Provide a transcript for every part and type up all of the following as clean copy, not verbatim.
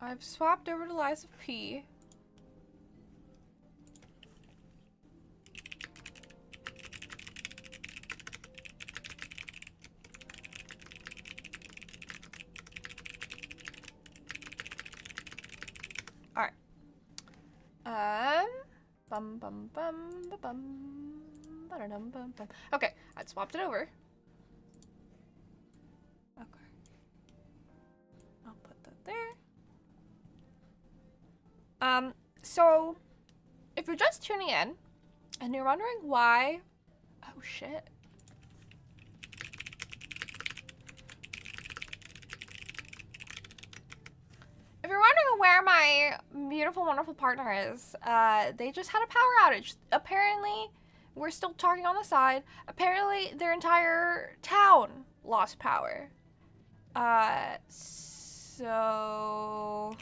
I've swapped over to Lies of P. Alright. Bum bum bum ba bum ba-da-dum bum bum. Okay, I swapped it over. Okay. I'll put that there. So if you're just tuning in and you're wondering why, oh shit. If you're wondering where my beautiful, wonderful partner is, they just had a power outage. Apparently, we're still talking on the side. Apparently, their entire town lost power. So...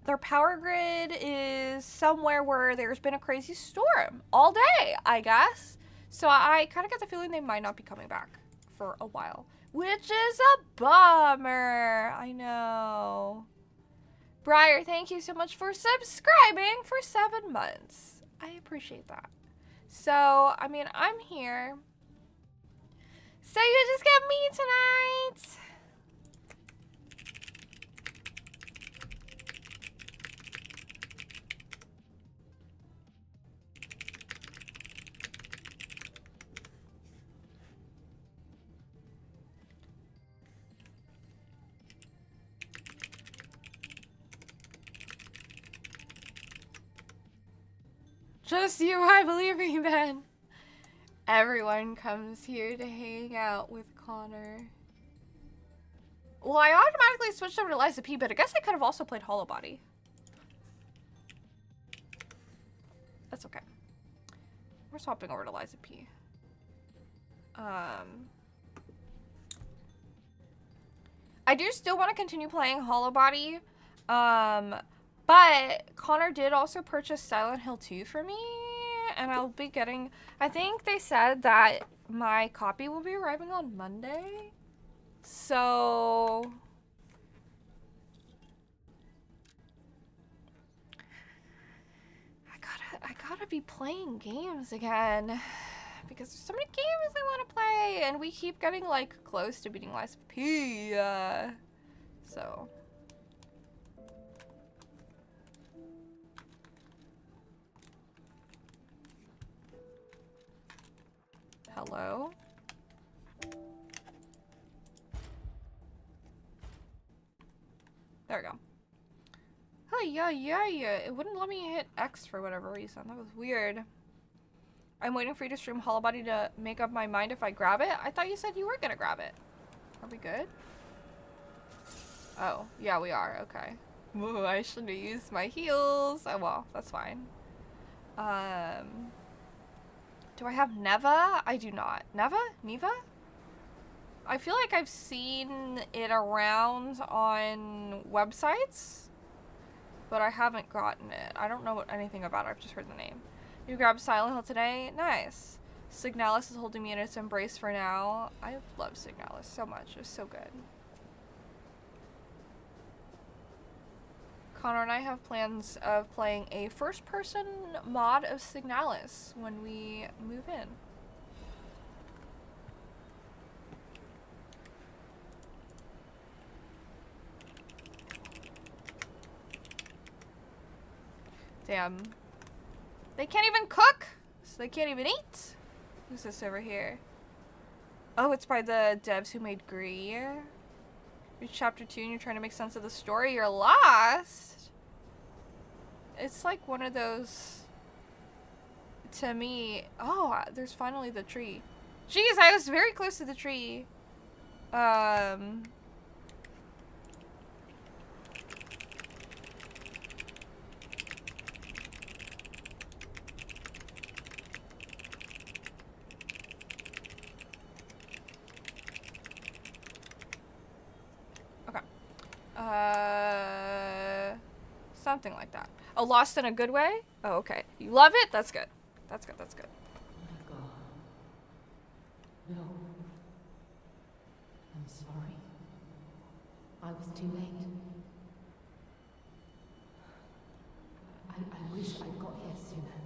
their power grid is somewhere where there's been a crazy storm all day, I guess. So I kind of get the feeling they might not be coming back for a while, which is a bummer. I know. Briar, thank you so much for subscribing for 7 months. I appreciate that. So, I mean, I'm here. So you just get me tonight. Just you, I believe me then. Everyone comes here to hang out with Connor. Well, I automatically switched over to Lies of P, but I guess I could have also played Hollow Body. That's okay. We're swapping over to Lies of P. I do still want to continue playing Hollow Body. But Connor did also purchase Silent Hill 2 for me, and I'll be getting, I think they said that my copy will be arriving on Monday. So I gotta be playing games again because there's so many games I want to play, and we keep getting like close to beating Lies of P. So. Hello? There we go. Oh, yeah. It wouldn't let me hit X for whatever reason. That was weird. I'm waiting for you to stream Hollow Body to make up my mind if I grab it. I thought you said you were gonna grab it. Are we good? Oh, yeah, we are. Okay. Ooh, I shouldn't have used my heals. Oh, well, that's fine. Do I have Neva? I do not. Neva? I feel like I've seen it around on websites, but I haven't gotten it. I don't know anything about it. I've just heard the name. You grabbed Silent Hill today? Nice. Signalis is holding me in its embrace for now. I love Signalis so much. It's so good. Connor and I have plans of playing a first-person mod of Signalis when we move in. Damn. They can't even cook, so they can't even eat. Who's this over here? Oh, it's by the devs who made Greer. Reach chapter 2 and you're trying to make sense of the story. You're lost. It's like one of those, to me. Oh, there's finally the tree. Jeez, I was very close to the tree. Something like that. Oh, lost in a good way? Oh, okay. You love it? That's good. That's good. No. sorry. I was too late. I wish I'd got here sooner.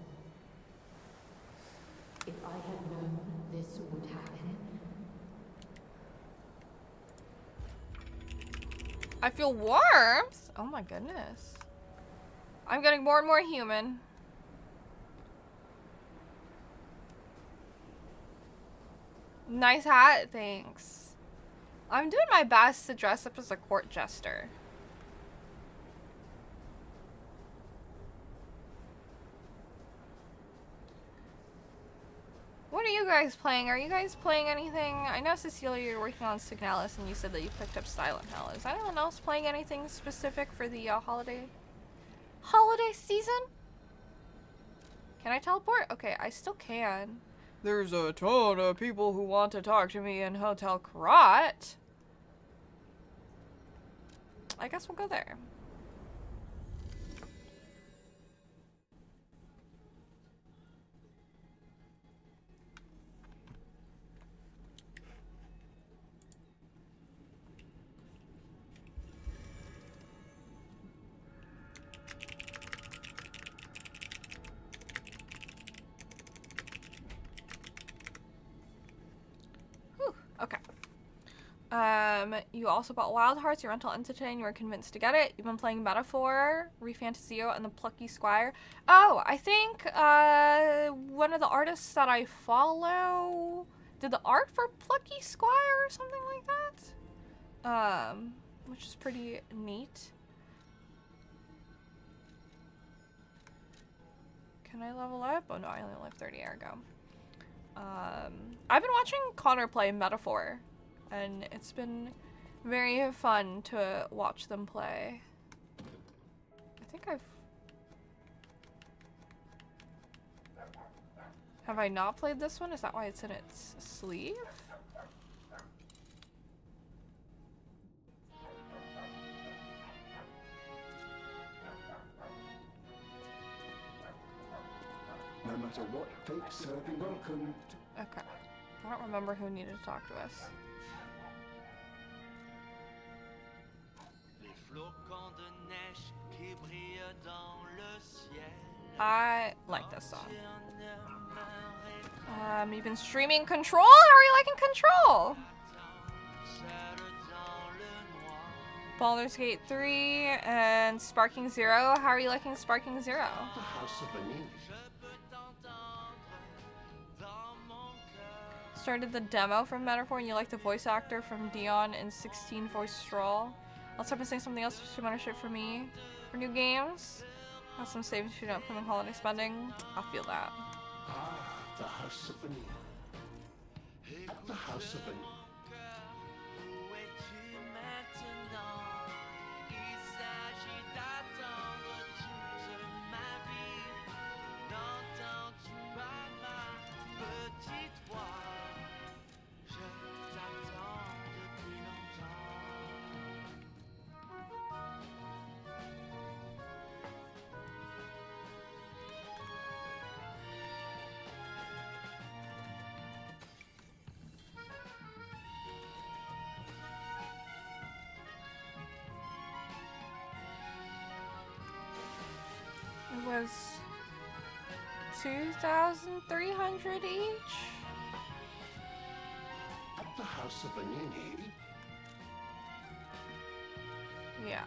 If I had known this would happen. I feel warmth. Oh my goodness. I'm getting more and more human. Nice hat, thanks. I'm doing my best to dress up as a court jester. What are you guys playing? Are you guys playing anything? I know, Cecilia, you're working on Signalis and you said that you picked up Silent Hill. Is anyone else playing anything specific for the holiday season? Can I teleport? Okay, I still can. There's a ton of people who want to talk to me in Hotel Karat. I guess we'll go there. Okay. You also bought Wild Hearts, your rental ended today, and you were convinced to get it. You've been playing Metaphor, Refantasio, and the Plucky Squire. Oh, I think, one of the artists that I follow did the art for Plucky Squire or something like that. Which is pretty neat. Can I level up? Oh no, I only have 30 ergo. I've been watching Connor play Metaphor, and it's been very fun to watch them play. I think have I not played this one? Is that why it's in its sleeve? No matter what fate serving welcome. Okay. I don't remember who needed to talk to us. I like this song. You've been streaming Control? How are you liking Control? Baldur's Gate 3 and Sparking Zero. How are you liking Sparking Zero? The House of Vanille. Started the demo from Metaphor and you like the voice actor from Dion in 16 voice Stroll. I'll stop and say something else to manage it for me. For new games. Have some savings for upcoming holiday spending. I'll feel that. Ah, the House of Vanille. The House of Vanille. It was 2,300 each. The House of Vanille. Yeah.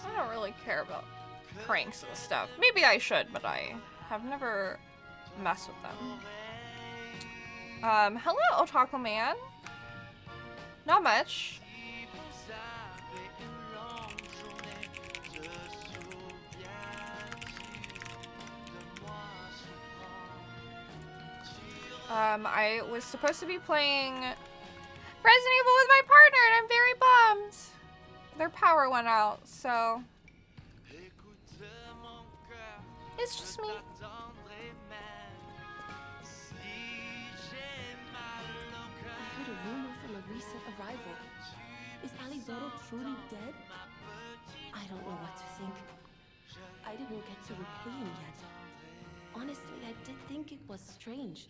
I don't really care about pranks and stuff. Maybe I should, but I have never messed with them. Hello, Otaku Man. Not much. I was supposed to be playing Resident Evil with my partner, and I'm very bummed. Their power went out, so it's just me. I heard a rumor from a recent arrival. Is Alizoro truly dead? I don't know what to think. I'd didn't get to repay him yet. Honestly, I did think it was strange.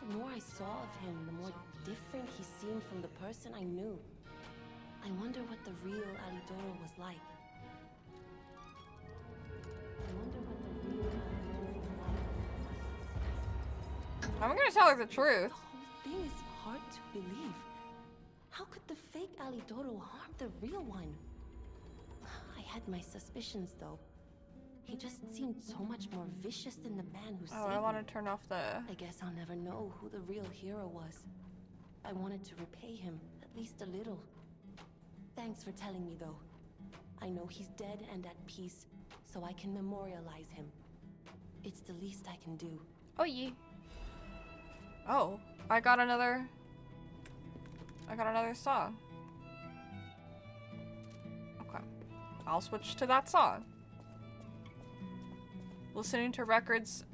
The more I saw of him, the more different he seemed from the person I knew. I wonder what the real Alidoro was like. I'm gonna tell her the truth. The whole thing is hard to believe. How could the fake Alidoro harm the real one? I had my suspicions, though. He just seemed so much more vicious than the man who saved Oh, I want me. to turn off the... I guess I'll never know who the real hero was. I wanted to repay him, at least a little. Thanks for telling me, though. I know he's dead and at peace, so I can memorialize him. It's the least I can do. Oh, yeah. Oh, I got another song. Okay. I'll switch to that song. Listening to records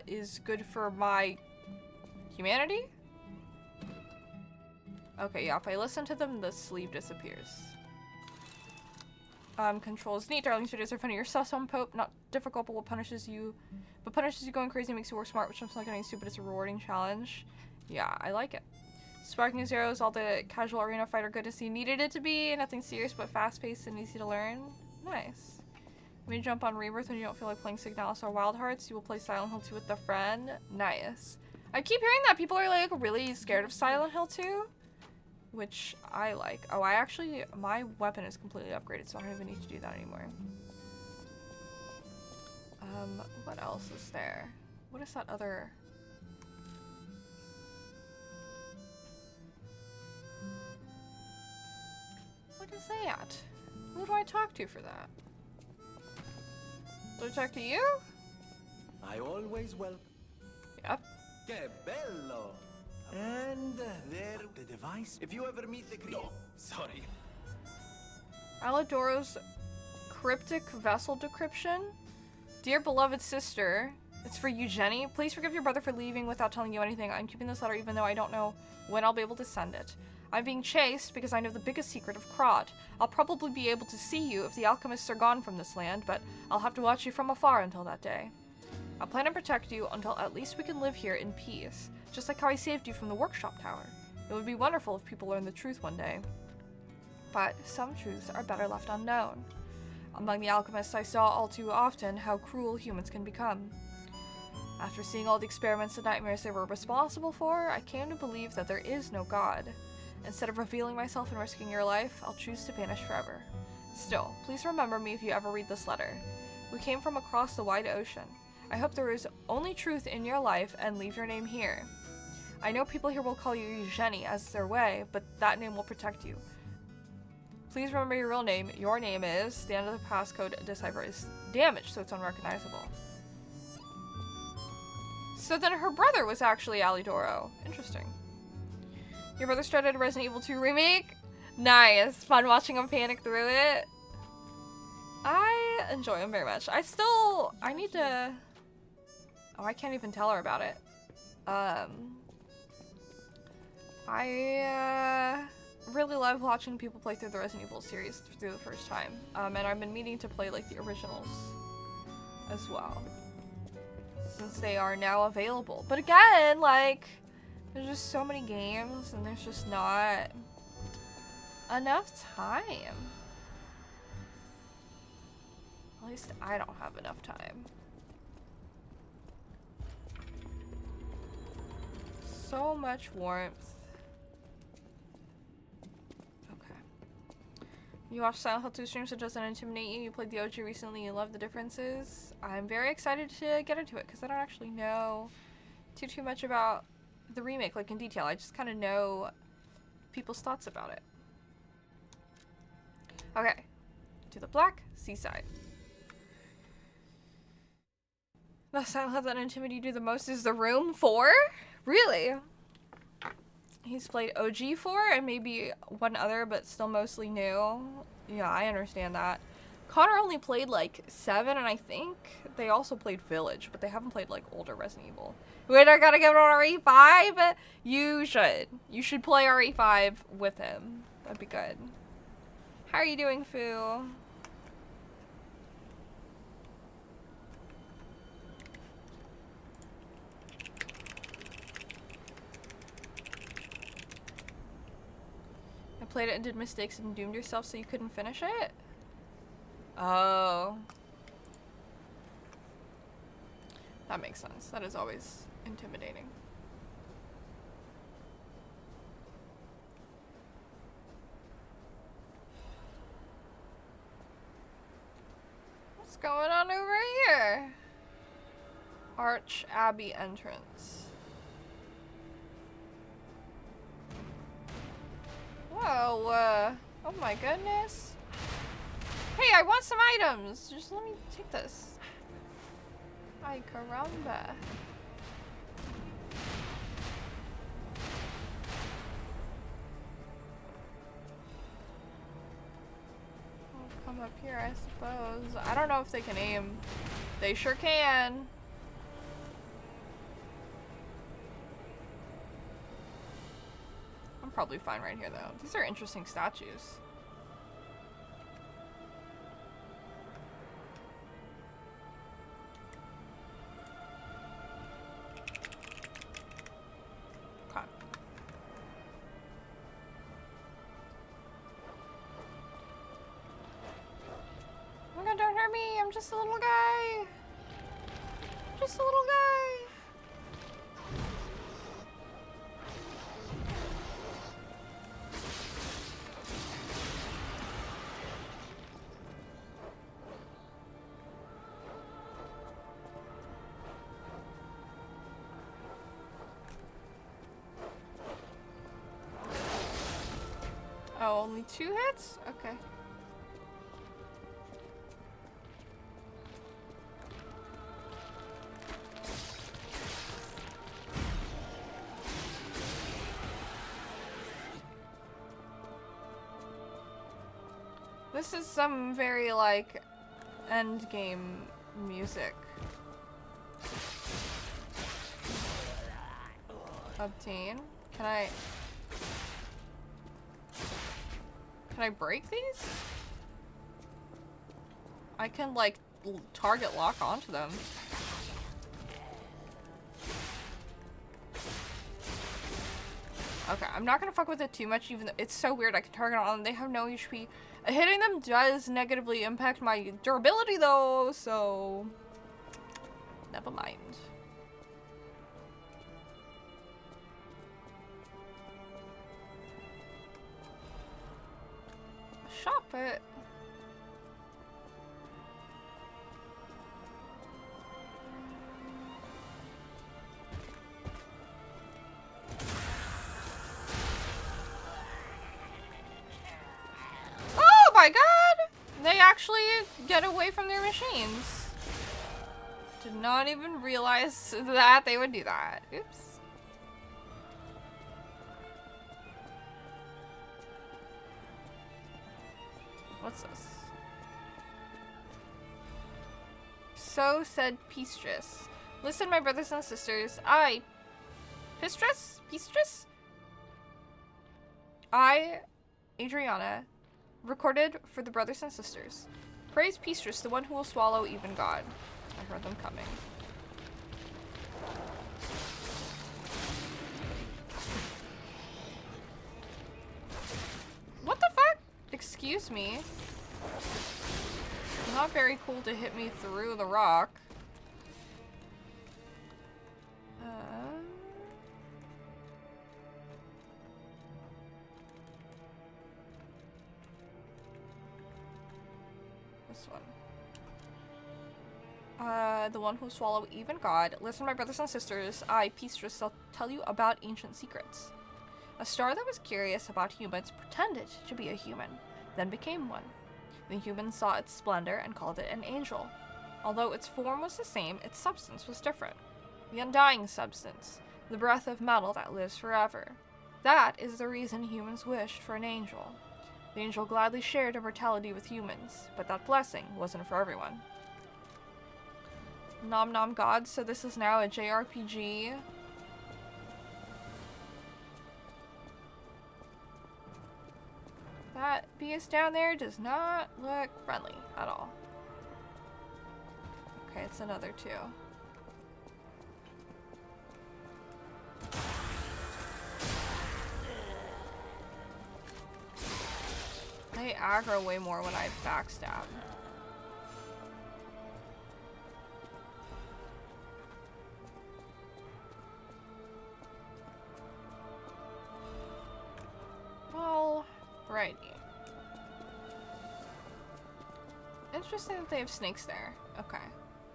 is good for my humanity? Okay, yeah, if I listen to them, the sleep disappears. Controls neat. Darling's videos are funny. You're sus on Pope. Not difficult, but what punishes you going crazy and makes you work smart, which sounds like anything stupid. It's a rewarding challenge. Yeah, I like it. Sparking Zeros, all the casual arena fighter goodness you needed it to be. Nothing serious, but fast-paced and easy to learn. Nice. When you jump on Rebirth when you don't feel like playing Signalis or Wild Hearts, you will play Silent Hill 2 with a friend. Nice. I keep hearing that people are like really scared of Silent Hill 2, which I like. Oh, my weapon is completely upgraded, so I don't even need to do that anymore. What else is there? What is that other... What is that? Who do I talk to for that? Do I talk to you? I always welcome. Yep. Que bello! And there, the device. If you ever meet the No, sorry. Alidoro's cryptic vessel decryption. Dear beloved sister, it's for you, Jenny. Please forgive your brother for leaving without telling you anything. I'm keeping this letter even though I don't know when I'll be able to send it. I'm being chased because I know the biggest secret of Krod. I'll probably be able to see you if the alchemists are gone from this land, but I'll have to watch you from afar until that day. I plan to protect you until at least we can live here in peace, just like how I saved you from the workshop tower. It would be wonderful if people learned the truth one day. But some truths are better left unknown. Among the alchemists, I saw all too often how cruel humans can become. After seeing all the experiments and nightmares they were responsible for, I came to believe that there is no God. Instead of revealing myself and risking your life, I'll choose to vanish forever. Still, please remember me if you ever read this letter. We came from across the wide ocean. I hope there is only truth in your life and leave your name here. I know people here will call you Jenny as their way, but that name will protect you. Please remember your real name. Your name is... The end of the passcode decipher is damaged, so it's unrecognizable. So then her brother was actually Alidoro. Interesting. Your brother started a Resident Evil 2 remake? Nice. Fun watching him panic through it. I enjoy him very much. I need to... Oh, I can't even tell her about it. I really love watching people play through the Resident Evil series through the first time. And I've been meaning to play like the originals as well, since they are now available. But again, like, there's just so many games and there's just not enough time. At least I don't have enough time. So much warmth. Okay. You watched Silent Hill 2 streams, so it doesn't intimidate you. You played the OG recently, you love the differences. I'm very excited to get into it because I don't actually know too much about the remake, like in detail. I just kind of know people's thoughts about it. Okay. To the Black Seaside. The Silent Hill that intimidate you do the most is The Room 4? Really? He's played OG 4 and maybe one other, but still mostly new. Yeah, I understand that. Connor only played like 7, and I think they also played Village, but they haven't played like older Resident Evil. Wait, I gotta give it on RE5? You should. You should play RE5 with him. That'd be good. How are you doing, Fu? played it and did mistakes and doomed yourself so you couldn't finish it? Oh. That makes sense. That is always intimidating. What's going on over here? Arch Abbey entrance. Whoa, oh my goodness. Hey, I want some items. Just let me take this. Ay, caramba. I'll come up here, I suppose. I don't know if they can aim. They sure can. I'm probably fine right here, though. These are interesting statues. Don't hurt me, I'm just a little guy. Just a little guy. Oh, only 2 hits? Okay. This is some very, like, end game music. Obtain. Can I break these? I can, like, target lock onto them. Okay, I'm not gonna fuck with it too much, even though it's so weird. I can target on them. They have no HP. Hitting them does negatively impact my durability, though, so never mind. Shop it. Oh my god! They actually get away from their machines. Did not even realize that they would do that. Oops. What's this? So said Peastress. Listen, my brothers and sisters. Peastress? I, Adriana, recorded for the brothers and sisters. Praise Peastress, the one who will swallow even God. I heard them coming. What the fuck? Excuse me. Not very cool to hit me through the rock. This one. The one who swallow even God. Listen, my brothers and sisters. I, Peastress, will tell you about ancient secrets. A star that was curious about humans pretended to be a human, then became one. The humans saw its splendor and called it an angel. Although its form was the same, its substance was different. The undying substance, the breath of metal that lives forever. That is the reason humans wished for an angel. The angel gladly shared immortality with humans, but that blessing wasn't for everyone. Nom nom gods, so this is now a JRPG. That beast down there does not look friendly at all. Okay, it's another 2. aggro way more when I backstab. Well, righty. Interesting that they have snakes there. Okay.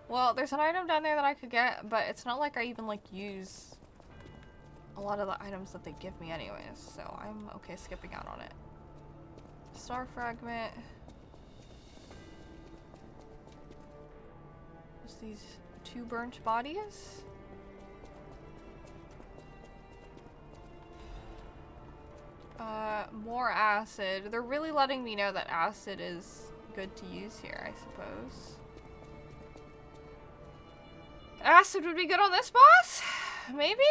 Well, there's an item down there that I could get, but it's not like I even like use a lot of the items that they give me anyways, so I'm okay skipping out on it. Star fragment. Just these 2 burnt bodies. More acid. They're really letting me know that acid is good to use here, I suppose. Acid would be good on this boss? Maybe?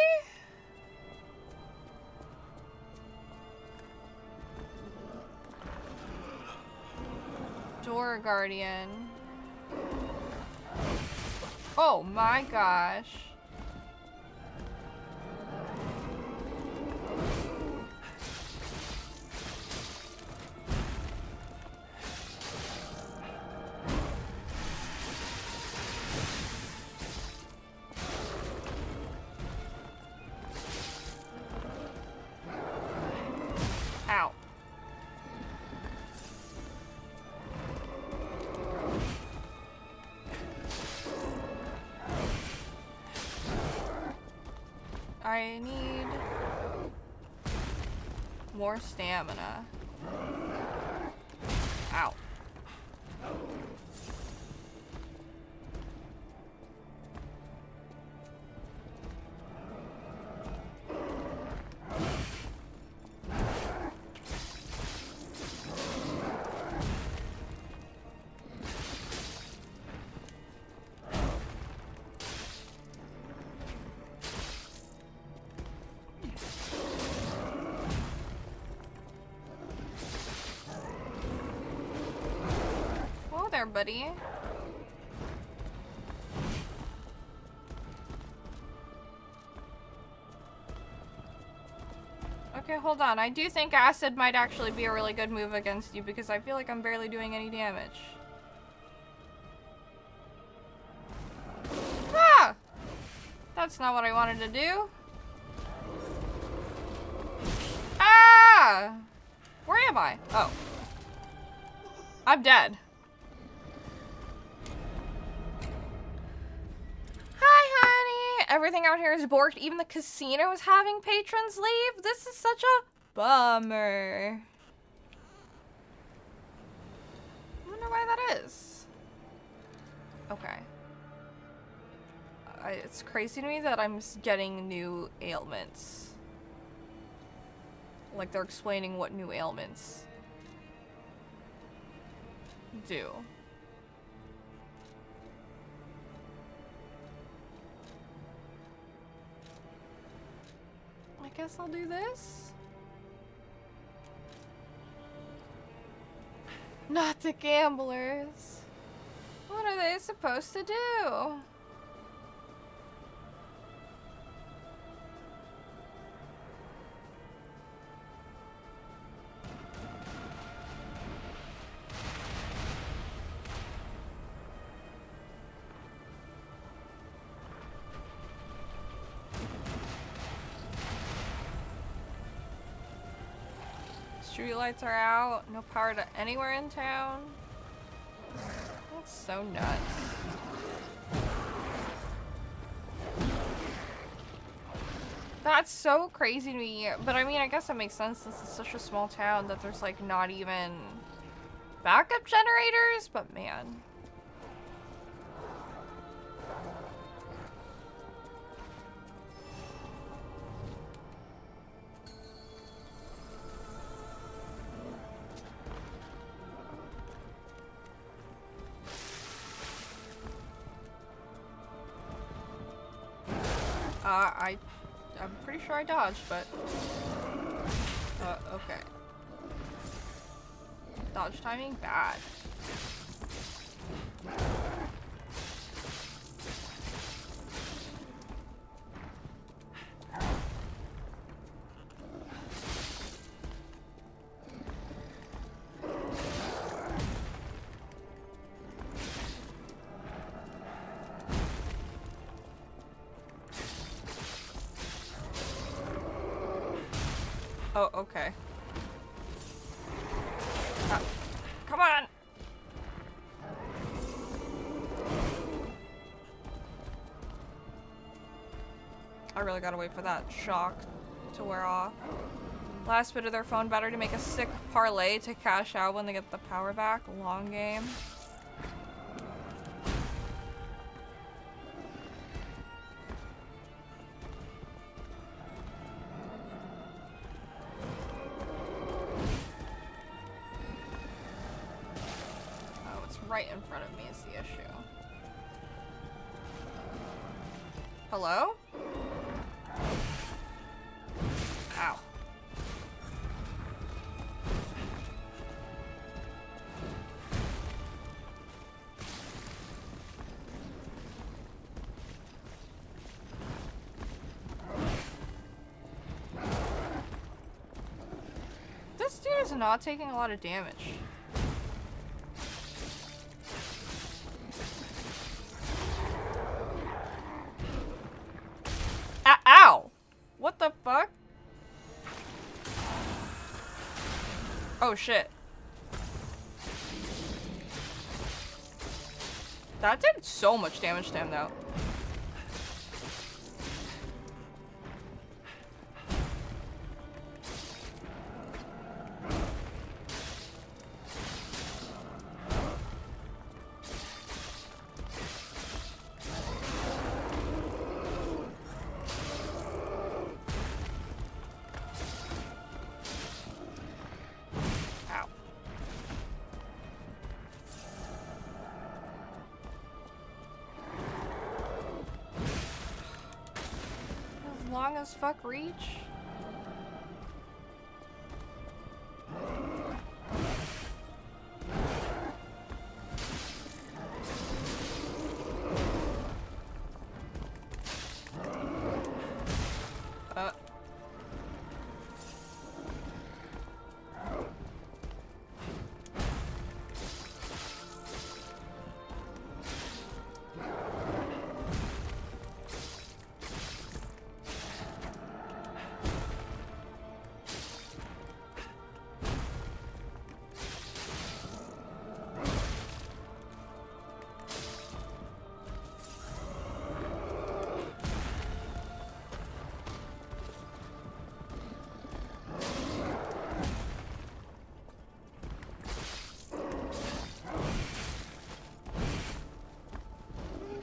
Door Guardian. Oh my gosh. Ow. I need more stamina. Ow. There, buddy. Okay, hold on. I do think acid might actually be a really good move against you because I feel like I'm barely doing any damage. Ah! That's not what I wanted to do. Ah! Where am I? Oh. I'm dead. Everything out here is booked. Even the casino is having patrons leave. This is such a bummer. I wonder why that is. Okay. It's crazy to me that I'm getting new ailments. Like they're explaining what new ailments do. I guess I'll do this. Not the gamblers. What are they supposed to do? Street lights are out. No power to anywhere in town. That's so nuts. That's so crazy to me. But I mean, I guess that makes sense since it's such a small town that there's like not even backup generators. But man. I'm pretty sure I dodged, but okay. Dodge timing bad. Oh, okay. Come on! I really gotta wait for that shock to wear off. Last bit of their phone battery to make a sick parlay to cash out when they get the power back. Long game. Oh, it's right in front of me is the issue. Hello? Ow. This dude is not taking a lot of damage. Ow! What the fuck? Oh shit. That did so much damage to him though. Long as fuck reach.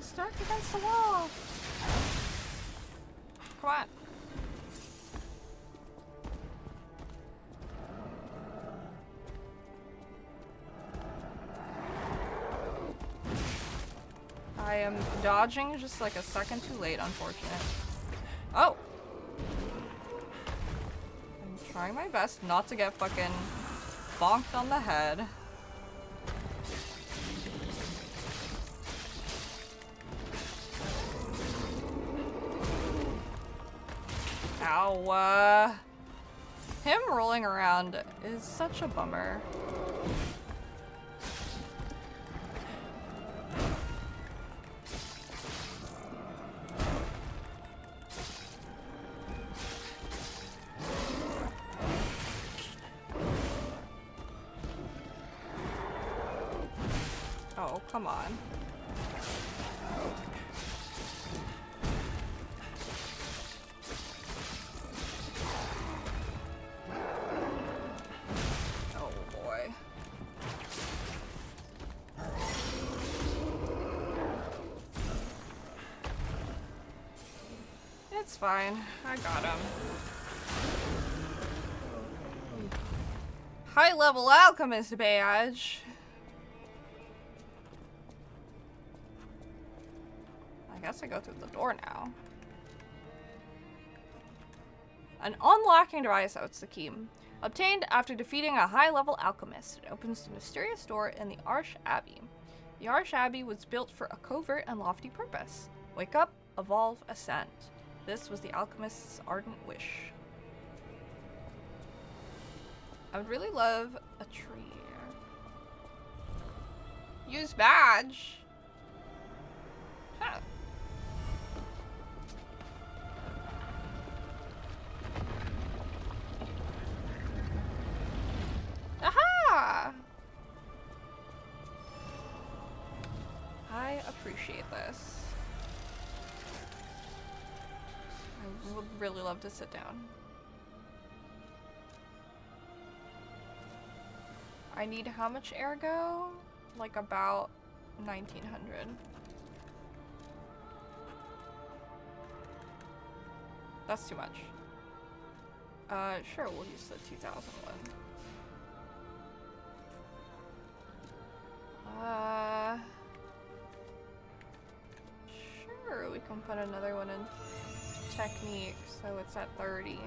Stuck against the wall. Come on. I am dodging just like a second too late, unfortunate. Oh! I'm trying my best not to get fucking bonked on the head. Ow, him rolling around is such a bummer. Oh, come on. It's fine. I got him. High level alchemist badge. I guess I go through the door now. An unlocking device. Oh, it's the key. Obtained after defeating a high level alchemist. It opens the mysterious door in the Arch Abbey. The Arch Abbey was built for a covert and lofty purpose. Wake up, evolve, ascend. This was the alchemist's ardent wish. I would really love a tree. Use badge. Huh. I appreciate this. I would really love to sit down. I need how much ergo? Like about 1900. That's too much. Sure, we'll use the 2000 one. Sure, we can put another one in technique, so it's at 30.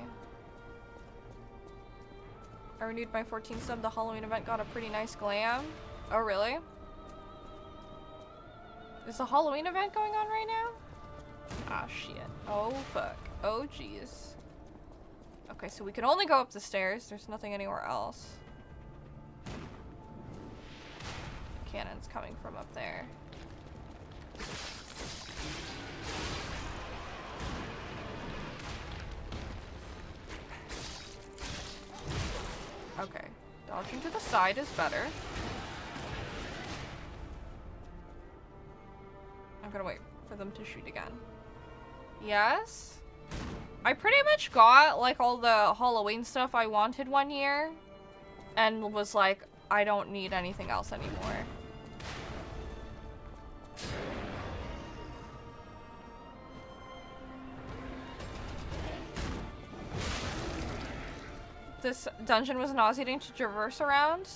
I renewed my 14 sub. The Halloween event got a pretty nice glam. Oh, really? Is the Halloween event going on right now? Ah, shit. Oh, fuck. Oh, jeez. Okay, so we can only go up the stairs. There's nothing anywhere else. Cannon's coming from up there. Okay. Dodging to the side is better. I'm gonna wait for them to shoot again. Yes? I pretty much got like all the Halloween stuff I wanted one year and was like, I don't need anything else anymore. This dungeon was nauseating to traverse around.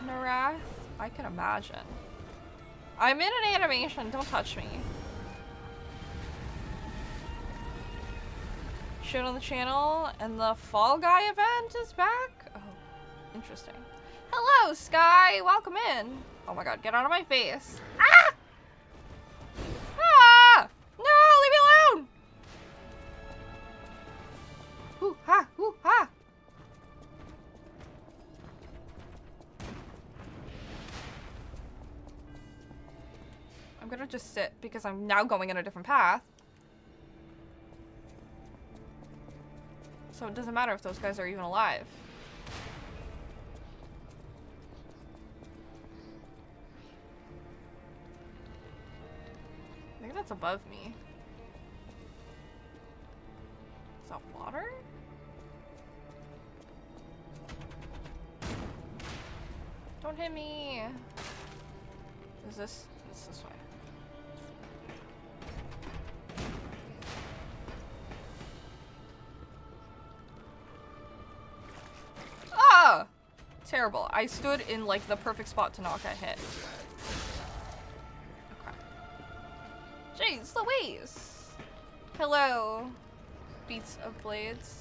Narath? I can imagine. I'm in an animation, don't touch me. Showed on the channel, and the Fall Guy event is back? Oh, interesting. Hello, Sky! Welcome in! Oh my god, get out of my face. Ah! Ah! No, leave me alone! Ooh, ha! Ooh, ha! I'm gonna just sit because I'm now going in a different path. So it doesn't matter if those guys are even alive. I think that's above me. Is that water? Don't hit me. Is this? It's this way. Ah! Terrible. I stood in like the perfect spot to not get hit. Okay. Jeez Louise! Hello, Beats of Blades.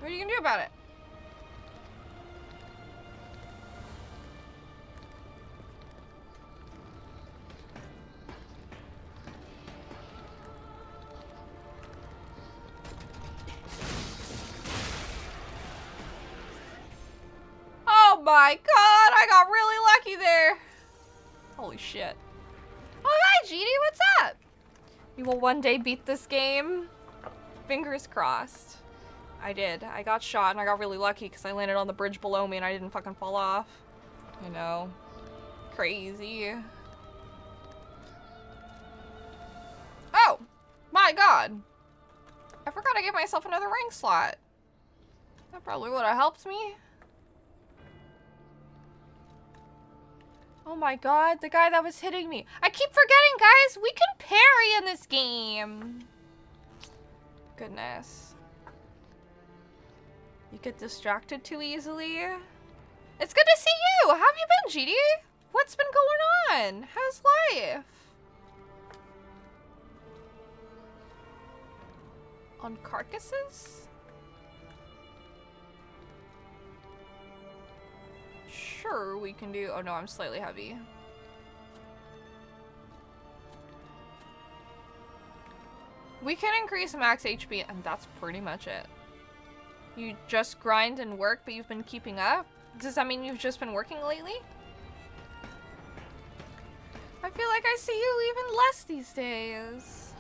What are you gonna do about it? Oh my god, I got really lucky there. Holy shit. Oh, hi, GD, what's up? You will one day beat this game. Fingers crossed. I did. I got shot and I got really lucky because I landed on the bridge below me and I didn't fucking fall off. You know. Crazy. Oh! My god! I forgot I gave myself another rank slot. That probably would have helped me. Oh my god, the guy that was hitting me. I keep forgetting, guys! We can parry in this game! Goodness. You get distracted too easily. It's good to see you! How have you been, GD? What's been going on? How's life? On carcasses? Sure, we can do... Oh no, I'm slightly heavy. We can increase max HP, and that's pretty much it. You just grind and work, but you've been keeping up? Does that mean you've just been working lately? I feel like I see you even less these days.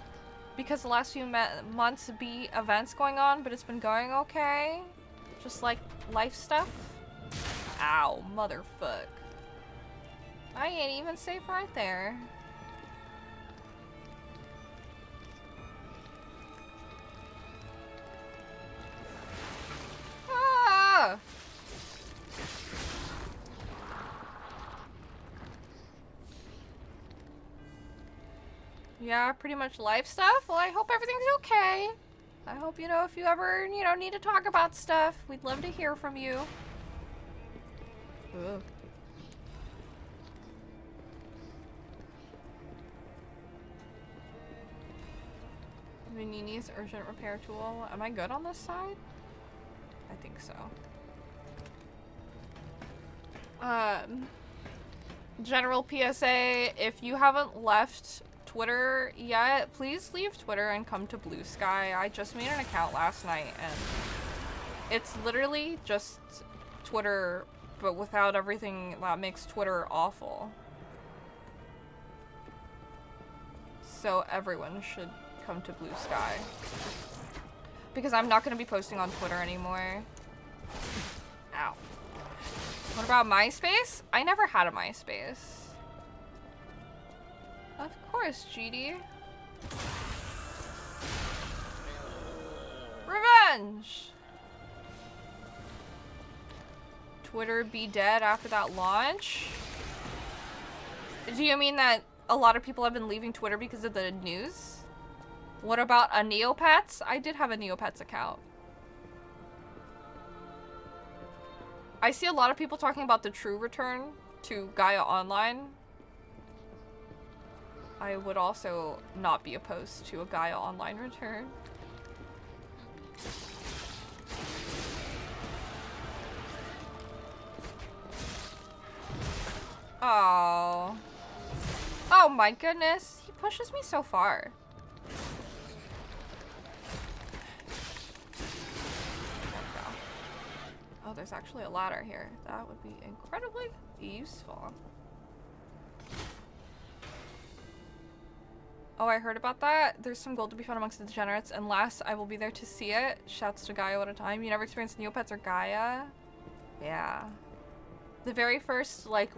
because the last few months be events going on, but it's been going okay. Just like life stuff. Ow, motherfuck. I ain't even safe right there. Ah! Yeah, pretty much life stuff. Well, I hope everything's okay. I hope, you know, if you ever, you know, need to talk about stuff, we'd love to hear from you. Ugh. Nini's urgent repair tool. Am I good on this side? I think so. General PSA, if you haven't left Twitter yet, please leave Twitter and come to Blue Sky. I just made an account last night and it's literally just Twitter, but without everything that makes Twitter awful. So everyone should come to Blue Sky. Because I'm not going to be posting on Twitter anymore. Ow. What about MySpace? I never had a MySpace. Of course, GD. Revenge! Twitter be dead after that launch? Do you mean that a lot of people have been leaving Twitter because of the news? What about a Neopets? I did have a Neopets account. I see a lot of people talking about the true return to Gaia Online. I would also not be opposed to a Gaia Online return. Oh. Oh my goodness. He pushes me so far. Oh, there's actually a ladder here. That would be incredibly useful. Oh, I heard about that. There's some gold to be found amongst the degenerates, and last I will be there to see it. Shouts to Gaia at a time. You never experienced Neopets or Gaia? Yeah. The very first, like,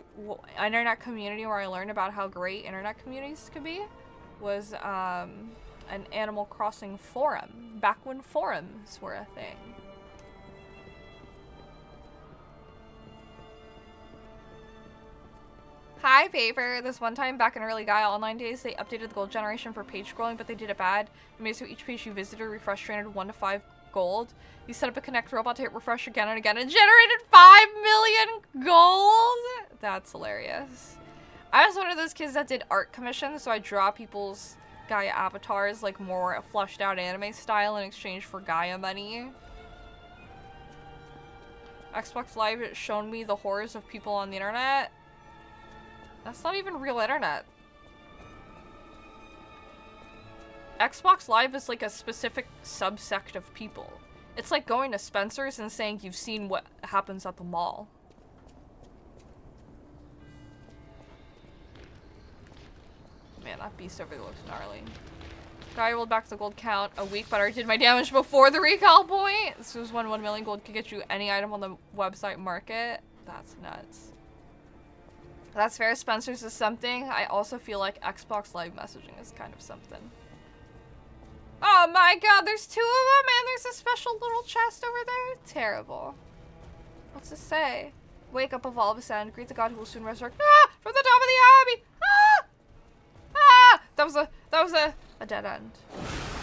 internet community where I learned about how great internet communities could be was, an Animal Crossing forum. Back when forums were a thing. Hi, Paper. This one time back in early Gaia Online days, they updated the gold generation for page scrolling, but they did it bad. It made so each page you visited refresh granted 1 to 5 gold. You set up a Connect robot to hit refresh again and again and generated 5 million gold? That's hilarious. I was one of those kids that did art commissions, so I draw people's Gaia avatars like more flushed out anime style in exchange for Gaia money. Xbox Live has shown me the horrors of people on the internet. That's not even real internet. Xbox Live is like a specific subsect of people. It's like going to Spencer's and saying you've seen what happens at the mall. Man, that beast over there looks gnarly. Guy rolled back the gold count a week, but I did my damage before the recall point. This was when 1 million gold could get you any item on the website market. That's nuts. That's fair. Spencer's is something. I also feel like Xbox Live messaging is kind of something. Oh my god, there's 2 of them and there's a special little chest over there? Terrible. What's it say? Wake up, evolve, ascend, greet the god who will soon resurrect. Ah! From the top of the abbey! Ah! Ah! That was a dead end.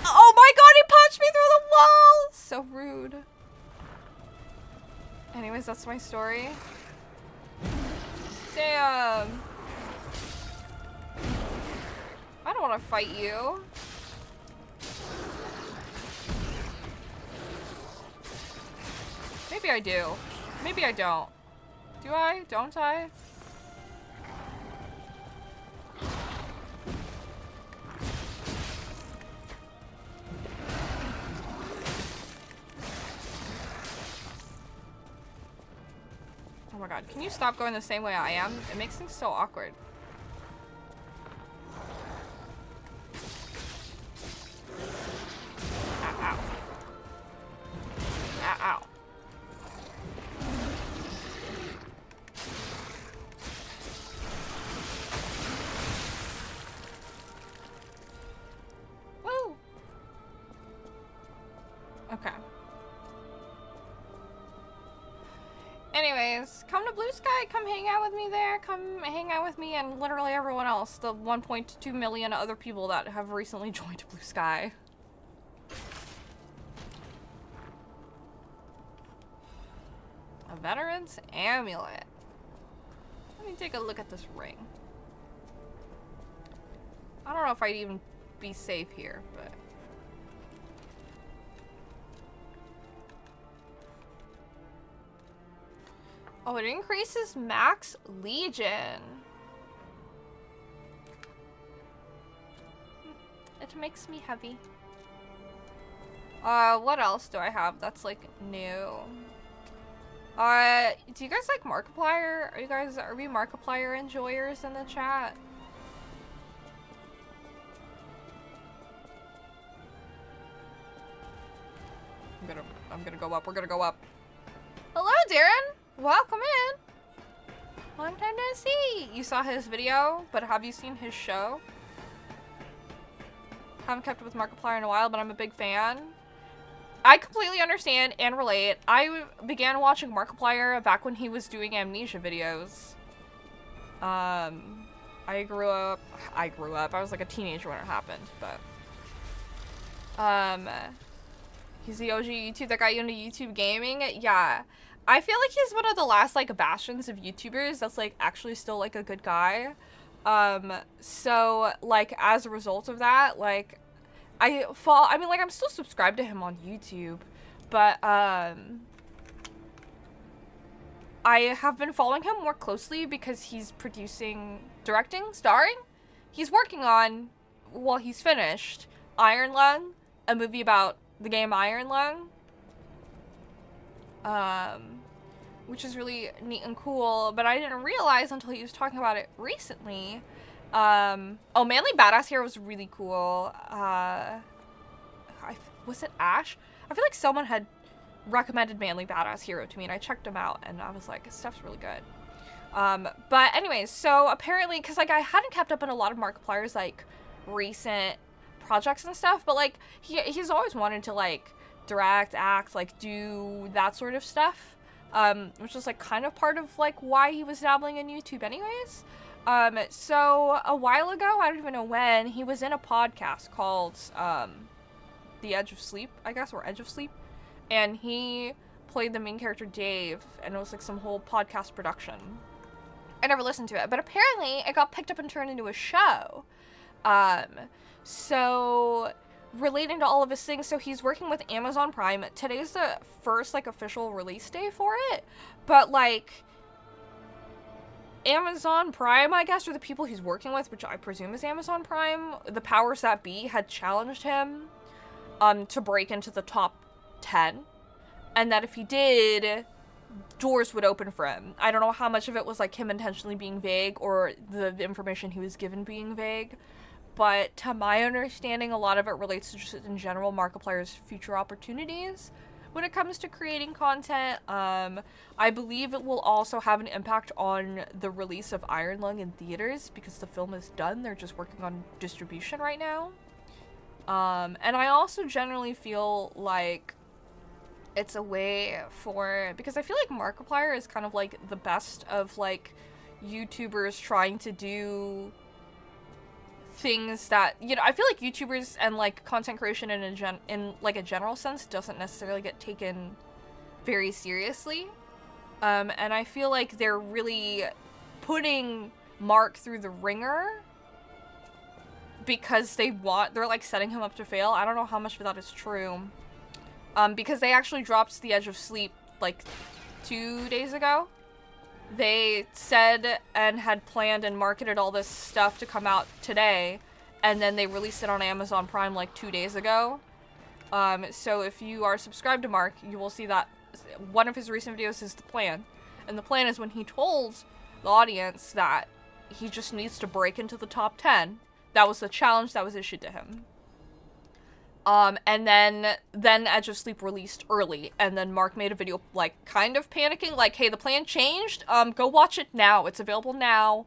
Oh my god, he punched me through the wall! So rude. Anyways, that's my story. Damn. I don't want to fight you. Maybe I do. Maybe I don't. Do I? Don't I? Oh my god, can you stop going the same way I am? It makes things so awkward. Okay. Anyways, come to Blue Sky, come hang out with me there, come hang out with me and literally everyone else, the 1.2 million other people that have recently joined Blue Sky. A veteran's amulet. Let me take a look at this ring. I don't know if I'd even be safe here, but... Oh, it increases max legion. It makes me heavy. What else do I have that's like new? Do you guys like Markiplier? Are we Markiplier enjoyers in the chat? I'm gonna go up. We're gonna go up. Hello, Darren. Welcome in. Long time no see. You saw his video, but have you seen his show? Haven't kept up with Markiplier in a while, but I'm a big fan. I completely understand and relate. I began watching Markiplier back when he was doing amnesia videos. I grew up. I was like a teenager when it happened, but he's the OG YouTube that got you into YouTube gaming. Yeah. I feel like he's one of the last like bastions of YouTubers that's like actually still like a good guy. So like as a result of that, like I mean like I'm still subscribed to him on YouTube, but I have been following him more closely because he's producing, directing, starring. He's working on, well, he's finished Iron Lung, a movie about the game Iron Lung. Which is really neat and cool, but I didn't realize until he was talking about it recently. Oh, Manly Badass Hero was really cool. Was it Ash? I feel like someone had recommended Manly Badass Hero to me, and I checked him out, and I was like, this stuff's really good. But anyways, so apparently, because like I hadn't kept up on a lot of Markiplier's like recent projects and stuff, but like he's always wanted to like direct, act, like do that sort of stuff, which is like kind of part of like why he was dabbling in YouTube anyways. So a while ago, I don't even know when, he was in a podcast called The Edge of Sleep, I guess, or Edge of Sleep, and he played the main character Dave, and it was like some whole podcast production. I never listened to it, but apparently it got picked up and turned into a show. So relating to all of his things, so he's working with Amazon Prime. Today's the first like official release day for it, but like Amazon Prime, I guess, or the people he's working with, which I presume is Amazon Prime, the powers that be had challenged him to break into the top 10, and that if he did, doors would open for him. I don't know how much of it was like him intentionally being vague or the information he was given being vague, but to my understanding, a lot of it relates to just in general Markiplier's future opportunities when it comes to creating content. I believe it will also have an impact on the release of Iron Lung in theaters because the film is done. They're just working on distribution right now. And I also generally feel like it's a way for, because I feel like Markiplier is kind of like the best of like YouTubers trying to do things that, you know, I feel like YouTubers and like content creation in like a general sense doesn't necessarily get taken very seriously. And I feel like they're really putting Mark through the ringer because they're like setting him up to fail. I don't know how much of that is true. Because they actually dropped The Edge of Sleep like 2 days ago. They said and had planned and marketed all this stuff to come out today, and then they released it on Amazon Prime like 2 days ago. So if you are subscribed to Mark, you will see that one of his recent videos is the plan. And the plan is when he told the audience that he just needs to break into the top 10. That was the challenge that was issued to him. And then Edge of Sleep released early, and then Mark made a video, like, kind of panicking, like, hey, the plan changed, go watch it now, it's available now,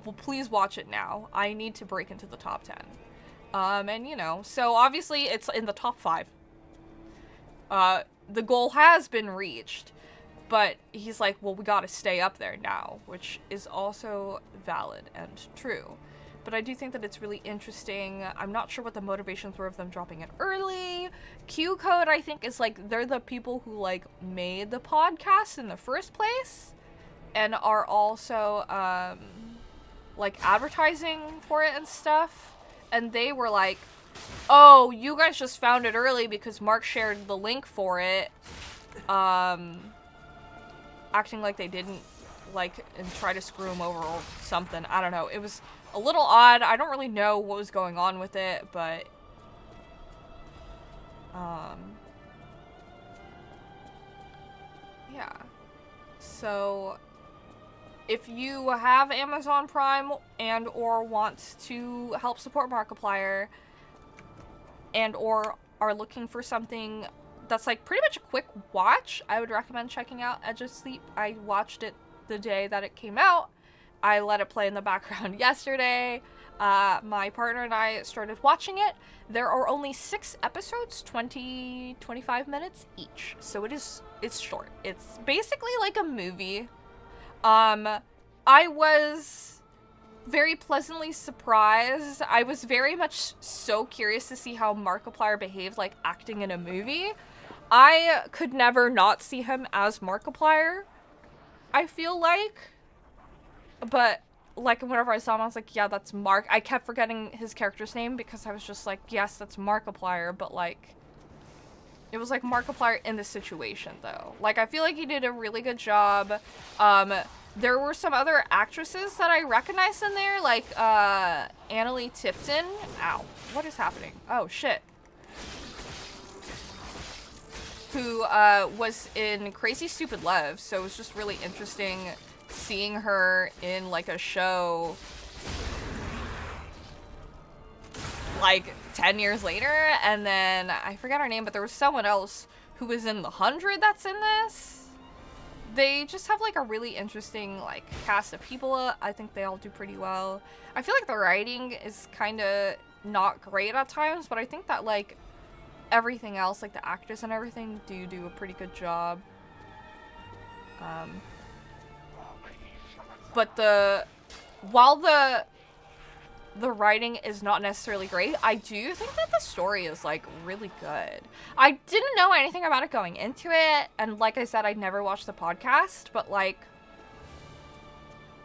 well, please watch it now, I need to break into the top 10, and, you know, so obviously it's in the top 5, the goal has been reached, but he's like, well, we gotta stay up there now, which is also valid and true. But I do think that it's really interesting. I'm not sure what the motivations were of them dropping it early. Q Code, I think, is like, they're the people who like made the podcast in the first place and are also like advertising for it and stuff. And they were like, oh, you guys just found it early because Mark shared the link for it. Acting like they didn't, like, and try to screw him over or something. I don't know. It was a little odd. I don't really know what was going on with it, but yeah. So if you have Amazon Prime and or want to help support Markiplier and or are looking for something that's like pretty much a quick watch, I would recommend checking out Edge of Sleep. I watched it the day that it came out. I let it play in the background yesterday. My partner and I started watching it. There are only 6 episodes, 20-25 minutes each. So it's short. It's basically like a movie. I was very pleasantly surprised. I was very much so curious to see how Markiplier behaved like acting in a movie. I could never not see him as Markiplier, I feel like. But, like, whenever I saw him, I was like, yeah, that's Mark. I kept forgetting his character's name because I was just like, yes, that's Markiplier. But, like, it was like Markiplier in this situation, though. Like, I feel like he did a really good job. There were some other actresses that I recognized in there, like, Annalie Tipton. Ow. What is happening? Oh, shit. Who, was in Crazy Stupid Love, so it was just really interesting seeing her in, like, a show, like, 10 years later, and then, I forget her name, but there was someone else who was in The 100 that's in this. They just have, like, a really interesting, like, cast of people. I think they all do pretty well. I feel like the writing is kind of not great at times, but I think that, like, everything else, like the actors and everything, do a pretty good job. But while the writing is not necessarily great, I do think that the story is, like, really good. I didn't know anything about it going into it, and like I said, I'd never watched the podcast, but, like,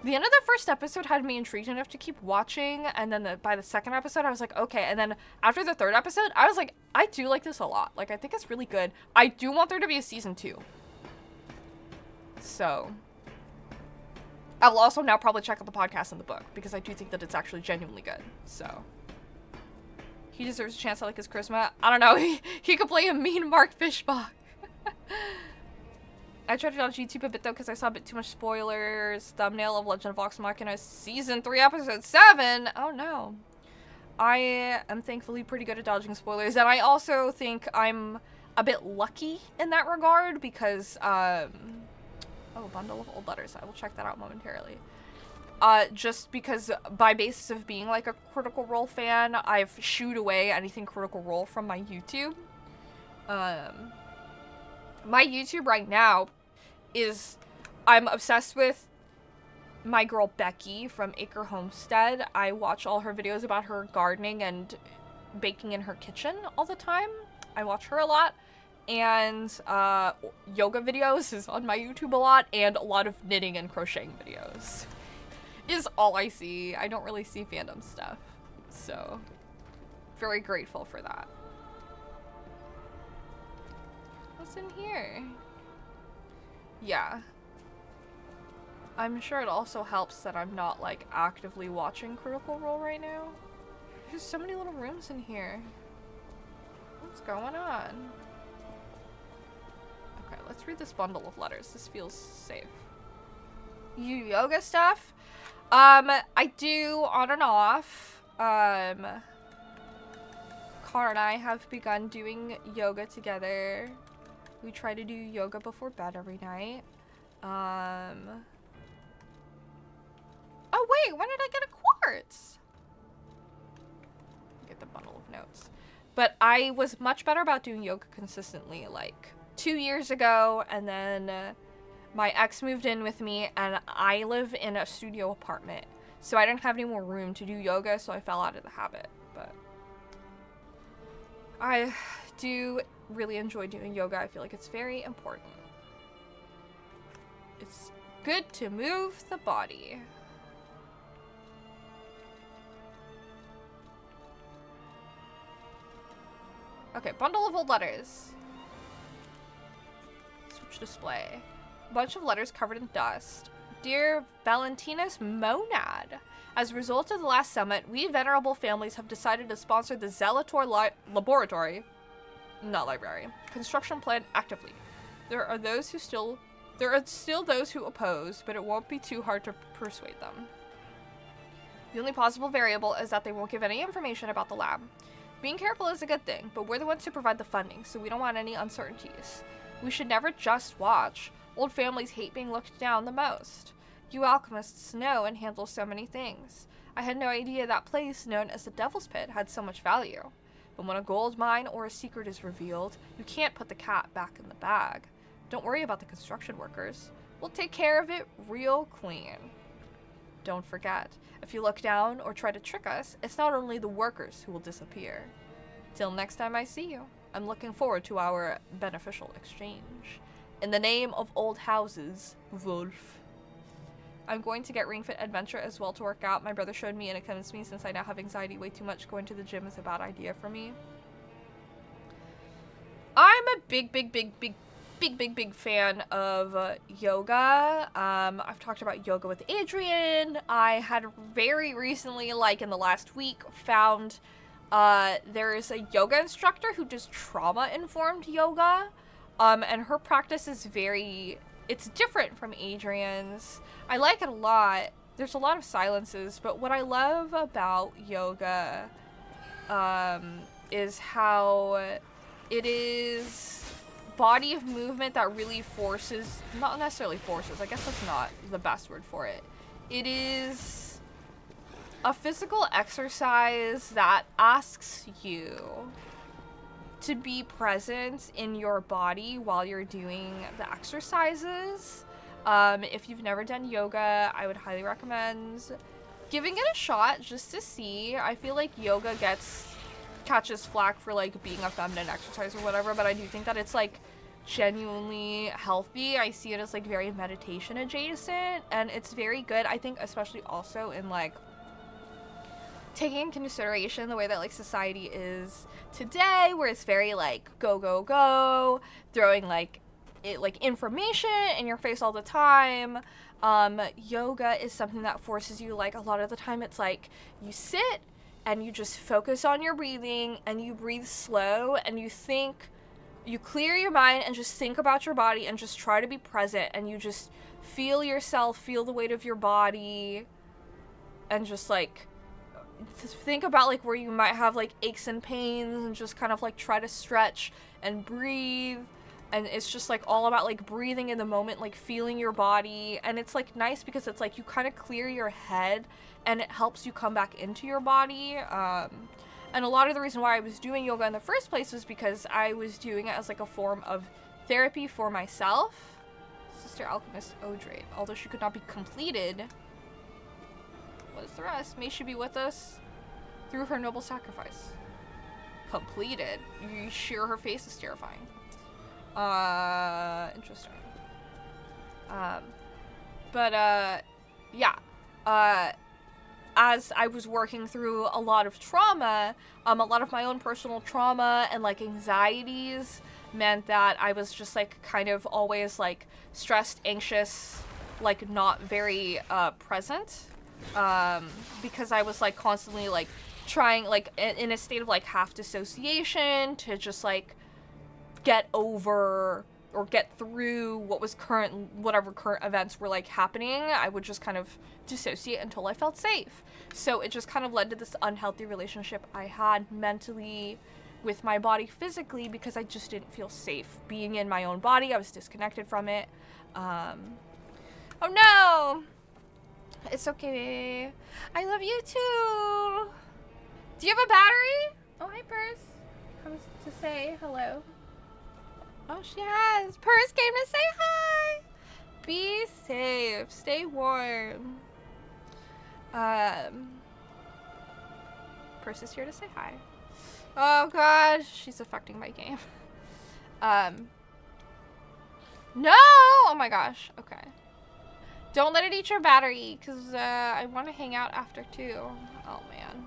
the end of the first episode had me intrigued enough to keep watching, and then by the second episode, I was like, okay, and then after the third episode, I was like, I do like this a lot. Like, I think it's really good. I do want there to be a season 2. So, I will also now probably check out the podcast and the book, because I do think that it's actually genuinely good, so. He deserves a chance. I like his charisma. I don't know, he could play a mean Mark Fishbach. I tried to dodge YouTube a bit, though, because I saw a bit too much spoilers. Thumbnail of Legend of Vox Machina Season 3, Episode 7. Oh, no. I am thankfully pretty good at dodging spoilers, and I also think I'm a bit lucky in that regard, because, oh, bundle of old letters. I will check that out momentarily. Just because by basis of being, like, a Critical Role fan, I've shooed away anything Critical Role from my YouTube. My YouTube right now is, I'm obsessed with my girl Becky from Acre Homestead. I watch all her videos about her gardening and baking in her kitchen all the time. I watch her a lot. And yoga videos is on my YouTube a lot, and a lot of knitting and crocheting videos is all I see. I don't really see fandom stuff, so very grateful for that. What's in here? Yeah. I'm sure it also helps that I'm not, like, actively watching Critical Role right now. There's so many little rooms in here. What's going on? Okay, let's read this bundle of letters. This feels safe. You yoga stuff? I do on and off. Connor and I have begun doing yoga together. We try to do yoga before bed every night. Oh wait, when did I get a quartz? Get the bundle of notes. But I was much better about doing yoga consistently like 2 years ago, and then my ex moved in with me, and I live in a studio apartment, so I didn't have any more room to do yoga, so I fell out of the habit. But I do really enjoy doing yoga. I feel like it's very important. It's good to move the body. Okay, bundle of old letters. Switch display. Bunch of letters covered in dust. Dear Valentinus Monad, as a result of the last summit, we venerable families have decided to sponsor the Zelator Laboratory, not library, construction plan actively. There are still those who oppose, but it won't be too hard to persuade them. The only possible variable is that they won't give any information about the lab. Being careful is a good thing, but we're the ones who provide the funding, so we don't want any uncertainties. We should never just watch. Old families hate being looked down the most. You alchemists know and handle so many things. I had no idea that place, known as the Devil's Pit, had so much value. But when a gold mine or a secret is revealed, you can't put the cat back in the bag. Don't worry about the construction workers. We'll take care of it real clean. Don't forget, if you look down or try to trick us, it's not only the workers who will disappear. Till next time I see you, I'm looking forward to our beneficial exchange. In the name of old houses, Wolf. I'm going to get Ring Fit Adventure as well to work out. My brother showed me and it convinced me since I now have anxiety way too much. Going to the gym is a bad idea for me. I'm a big fan of yoga. I've talked about yoga with Adrian. I had very recently, like in the last week, found there's a yoga instructor who does trauma-informed yoga. And her practice is it's different from Adrian's. I like it a lot. There's a lot of silences, but what I love about yoga is how it is body of movement that really forces, not necessarily forces, I guess that's not the best word for it. It is a physical exercise that asks you to be present in your body while you're doing the exercises. If you've never done yoga, I would highly recommend giving it a shot just to see. I feel like yoga catches flack for like being a feminine exercise or whatever, but I do think that it's like genuinely healthy. I see it as like very meditation adjacent, and it's very good. I think especially also in like taking into consideration the way that like society is today, where it's very like go, throwing like information in your face all the time. Yoga is something that forces you, like a lot of the time it's like you sit and you just focus on your breathing and you breathe slow and you clear your mind and just think about your body and just try to be present, and you just feel yourself, feel the weight of your body, and just like think about like where you might have like aches and pains, and just kind of like try to stretch and breathe. And it's just like all about like breathing in the moment, like feeling your body. And it's like nice because it's like you kind of clear your head and it helps you come back into your body. And a lot of the reason why I was doing yoga in the first place was because I was doing it as like a form of therapy for myself. Sister Alchemist Odrade, although she could not be completed. What is the rest? May she be with us through her noble sacrifice. Completed. You sheer her face is terrifying. Interesting. As I was working through a lot of trauma, a lot of my own personal trauma and like anxieties meant that I was just like kind of always like stressed, anxious, like not very present, because I was like constantly like trying like in a state of like half dissociation to just like get over or get through whatever current events were like happening. I would just kind of dissociate until I felt safe. So it just kind of led to this unhealthy relationship I had mentally with my body physically, because I just didn't feel safe being in my own body. I was disconnected from it. Oh no! It's okay. I love you too. Do you have a battery? Oh, hi, Purse. comes to say hello. Oh, she has. Purse came to say hi. Be safe. Stay warm. Purse is here to say hi. Oh god, she's affecting my game. No! Oh my gosh. Okay. Don't let it eat your battery, because I want to hang out after too. Oh man.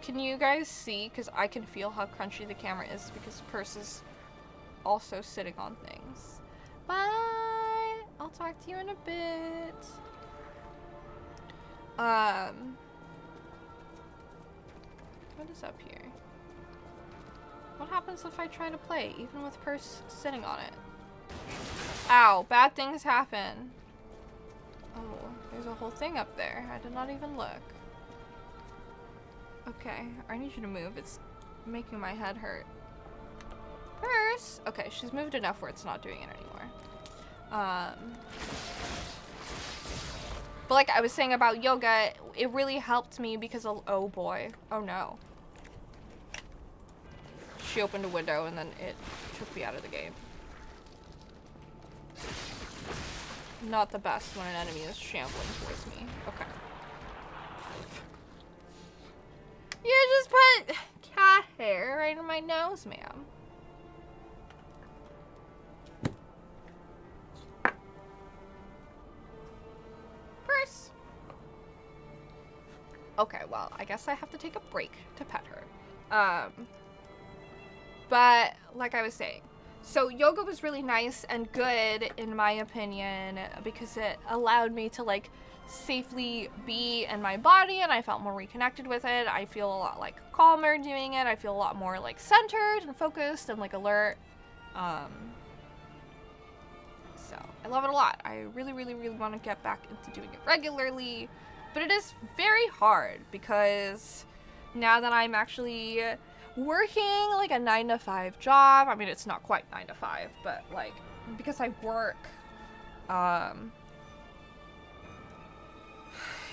Can you guys see? Because I can feel how crunchy the camera is because Purse is also sitting on things. Bye! I'll talk to you in a bit. What is up here? What happens if I try to play, even with Purse sitting on it? Ow, bad things happen. Oh, there's a whole thing up there. I did not even look. Okay, I need you to move. It's making my head hurt. Purse! Okay, she's moved enough where it's not doing it anymore. But like I was saying about yoga, it really helped me because of, oh boy. Oh no. She opened a window and then it took me out of the game. Not the best when an enemy is shambling towards me. Okay. You just put cat hair right in my nose, ma'am. Purse. Okay, well, I guess I have to take a break to pet her. But like I was saying, so yoga was really nice and good in my opinion because it allowed me to like safely be in my body and I felt more reconnected with it. I feel a lot like calmer doing it. I feel a lot more like centered and focused and like alert. So I love it a lot. I really, really, really want to get back into doing it regularly, but it is very hard because now that I'm actually working like a 9-to-5 job, I mean it's not quite 9 to 5, but like because I work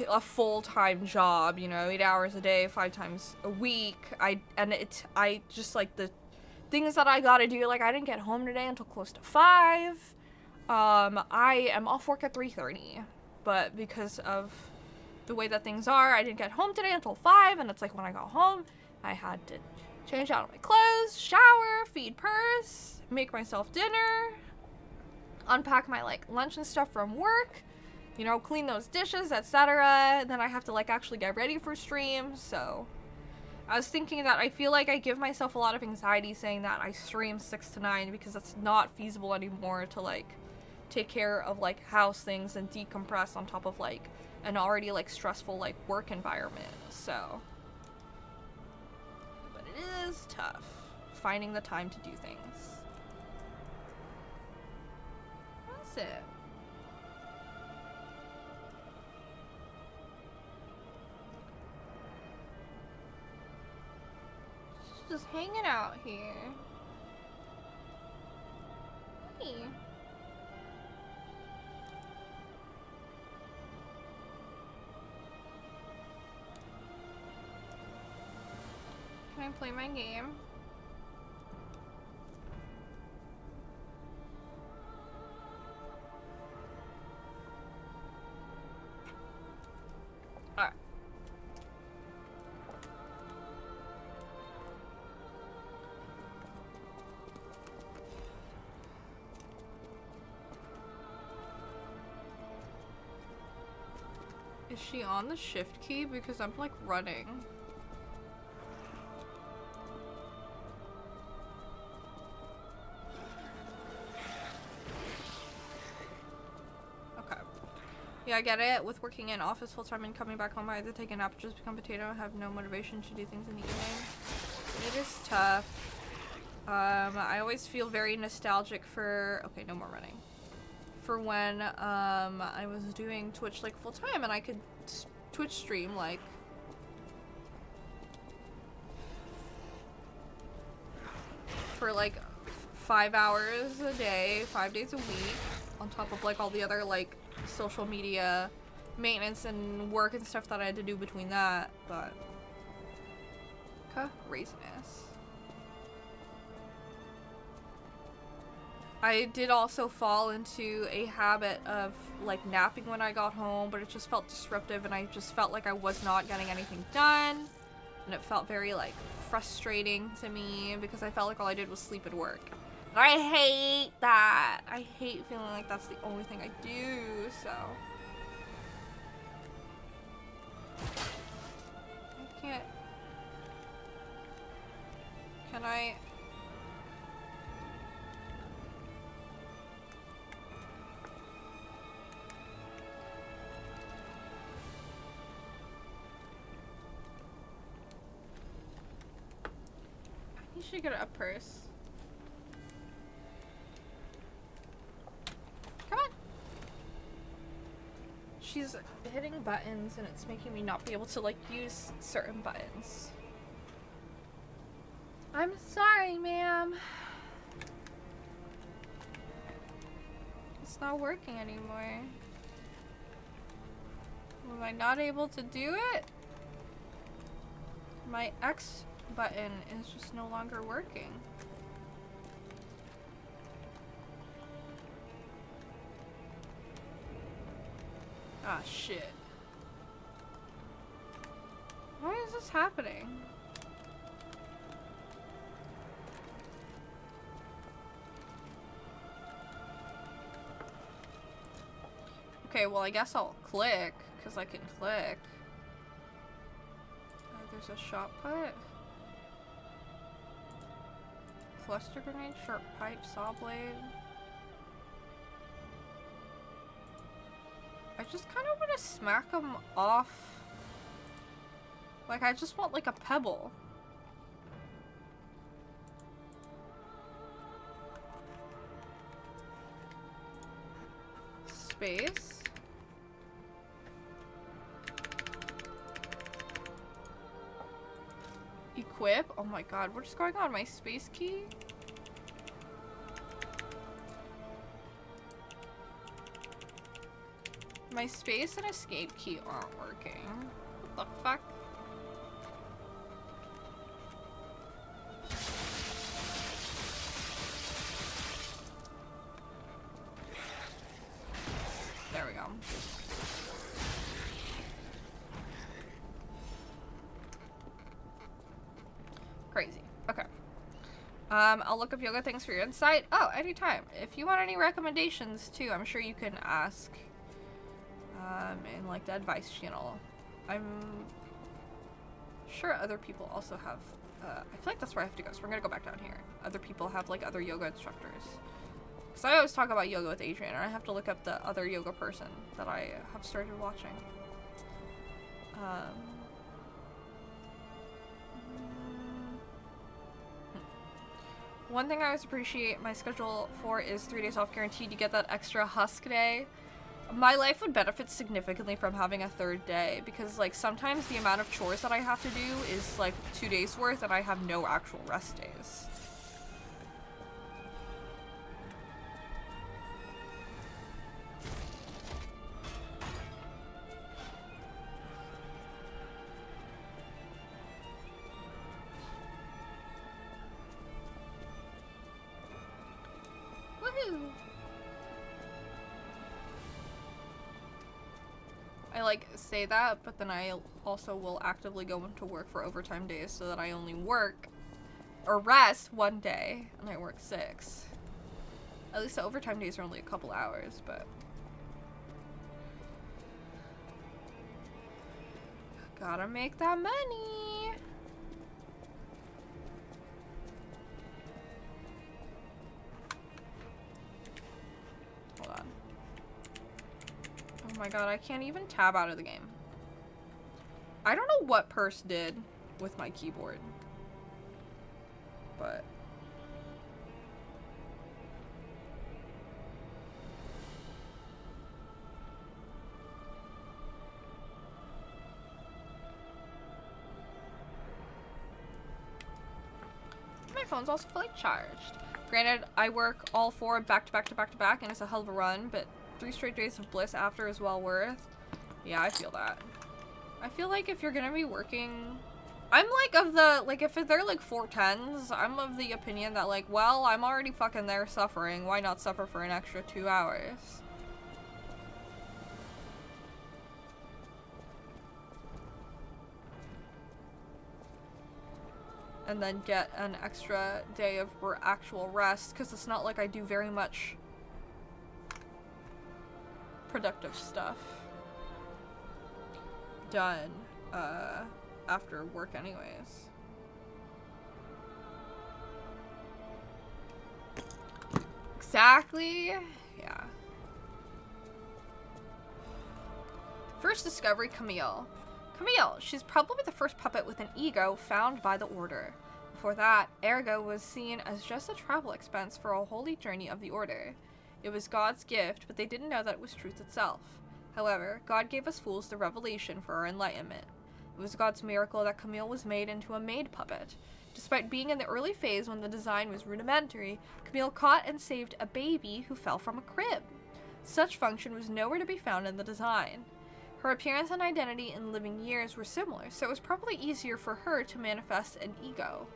a full-time job, you know, 8 hours a day, 5 times a week, I just like the things that I gotta do, like I didn't get home today until close to 5. I am off work at 3:30, but because of the way that things are, I didn't get home today until 5, and it's like when I got home, I had to change out my clothes, shower, feed Purse, make myself dinner, unpack my like lunch and stuff from work, you know, clean those dishes, etc. Then I have to like actually get ready for stream. So I was thinking that I feel like I give myself a lot of anxiety saying that I stream 6 to 9 because it's not feasible anymore to like take care of like house things and decompress on top of like an already like stressful like work environment. So it is tough finding the time to do things. That's it. Just hanging out here. Hey. Can I play my game? Alright. Is she on the shift key? Because I'm like running. Yeah, I get it. With working in office full-time and coming back home, I either take a nap or just become potato and have no motivation to do things in the evening. It is tough. I always feel very nostalgic for... Okay, no more running. For when I was doing Twitch like full-time and I could Twitch stream like... for like 5 hours a day, 5 days a week, on top of like all the other like social media maintenance and work and stuff that I had to do between that, but Craziness. I did also fall into a habit of like napping when I got home, but it just felt disruptive and I just felt like I was not getting anything done. And it felt very like frustrating to me because I felt like all I did was sleep and work. And I hate that. I hate feeling like that's the only thing I do, so. I can't. Can I? You should get a purse. Come on. She's hitting buttons and it's making me not be able to like use certain buttons. I'm sorry, ma'am. It's not working anymore. Was I not able to do it? My X button is just no longer working. Ah, shit. Why is this happening? Okay, well, I guess I'll click, because I can click. There's a shot put. Cluster grenade, sharp pipe, saw blade. I just kind of want to smack them off. Like, I just want, like, a pebble. Space. Equip. Oh my god, what is going on? My space key? My space and escape key aren't working. What the fuck? There we go. Crazy. Okay. I'll look up yoga things for your insight. Oh, anytime. If you want any recommendations too, I'm sure you can ask in like the advice channel. I'm sure other people also have I feel like that's where I have to go, so we're gonna go back down here. Other people have like other yoga instructors. Because I always talk about yoga with Adrian, and I have to look up the other yoga person that I have started watching. One thing I always appreciate my schedule for is 3 days off guaranteed. You get that extra husk day. My life would benefit significantly from having a third day because like sometimes the amount of chores that I have to do is like 2 days worth and I have no actual rest days. Woohoo! I like say that, but then I also will actively go into work for overtime days so that I only work or rest 1 day and I work 6. At least the overtime days are only a couple hours, but gotta make that money. Hold on. Oh my god, I can't even tab out of the game. I don't know what Purse did with my keyboard, but my phone's also fully charged. Granted, I work all 4 back to back to back to back, and it's a hell of a run, but 3 straight days of bliss after is well worth. Yeah, I feel that. I feel like if you're gonna be working I'm like of the, like, if they're like 410s, I'm of the opinion that, like, well, I'm already fucking there suffering. Why not suffer for an extra 2 hours? And then get an extra day of actual rest, because it's not like I do very much productive stuff done after work anyways. Exactly. Yeah. First discovery, Camille. Camille, she's probably the first puppet with an ego found by the Order. Before that, Ergo was seen as just a travel expense for a holy journey of the Order. It was God's gift, but they didn't know that it was truth itself. However, God gave us fools the revelation for our enlightenment. It was God's miracle that Camille was made into a maid puppet. Despite being in the early phase when the design was rudimentary, Camille caught and saved a baby who fell from a crib. Such function was nowhere to be found in the design. Her appearance and identity in living years were similar, so it was probably easier for her to manifest an ego.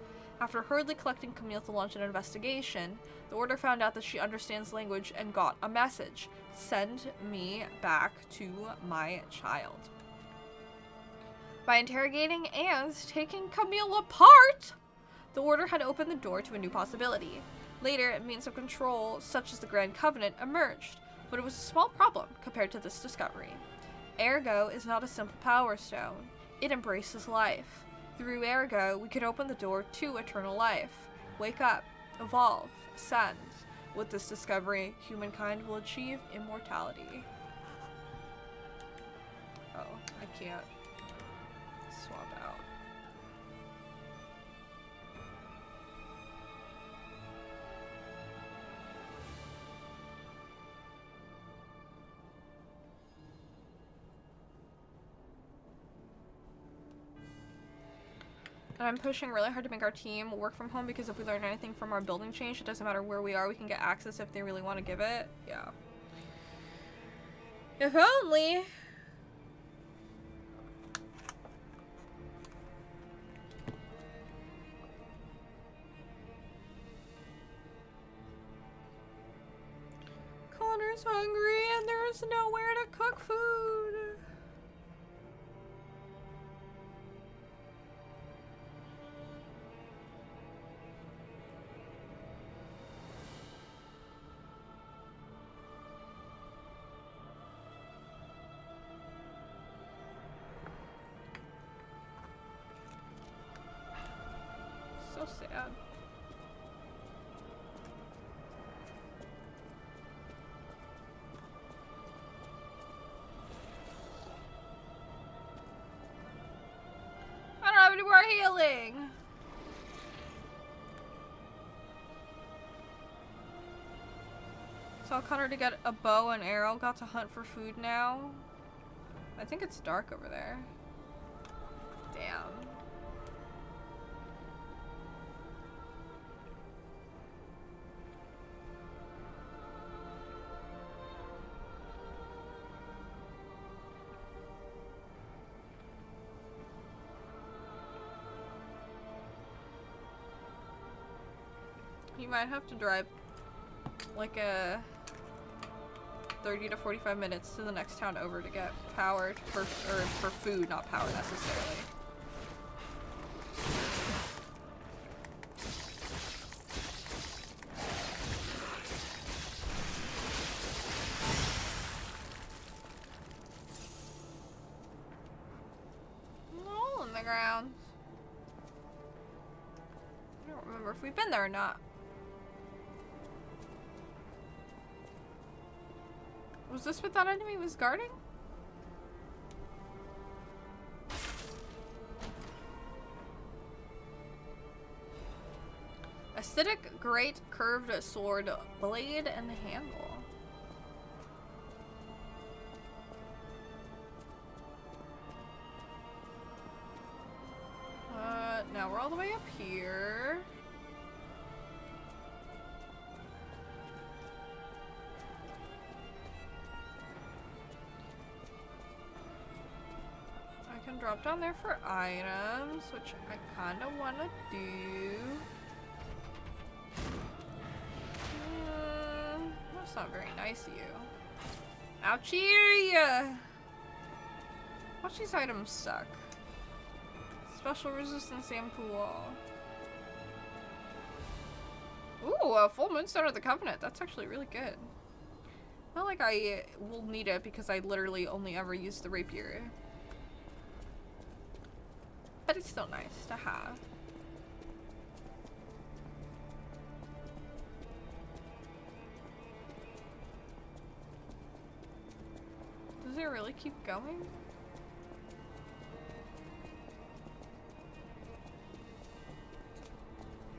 After hurriedly collecting Camille to launch an investigation, the Order found out that she understands language and got a message. Send me back to my child. By interrogating and taking Camille apart, the Order had opened the door to a new possibility. Later, means of control, such as the Grand Covenant, emerged, but it was a small problem compared to this discovery. Ergo is not a simple power stone. It embraces life. Through Ergo, we can open the door to eternal life. Wake up, evolve, ascend. With this discovery, humankind will achieve immortality. Oh, I can't swap out. And I'm pushing really hard to make our team work from home, because if we learn anything from our building change, it doesn't matter where we are, we can get access if they really want to give it. Yeah. If only. Connor's hungry and there's nowhere to cook food. So sad. I don't have any more healing. Tell Connor to get a bow and arrow. Got to hunt for food now. I think it's dark over there. Damn. You might have to drive like a 30 to 45 minutes to the next town over to get power for food, not power necessarily. Hole in the ground. I don't remember if we've been there or not. Was this what that enemy was guarding? Acidic, great curved sword, blade, and handle. Now we're all the way up here. drop down there for items, which I kind of want to do. That's not very nice of you. Ouchie! Watch these items suck. Special resistance ampule. Ooh, a full moonstone of the covenant. That's actually really good. Not like I will need it because I literally only ever use the rapier. But it's still nice to have. Does it really keep going?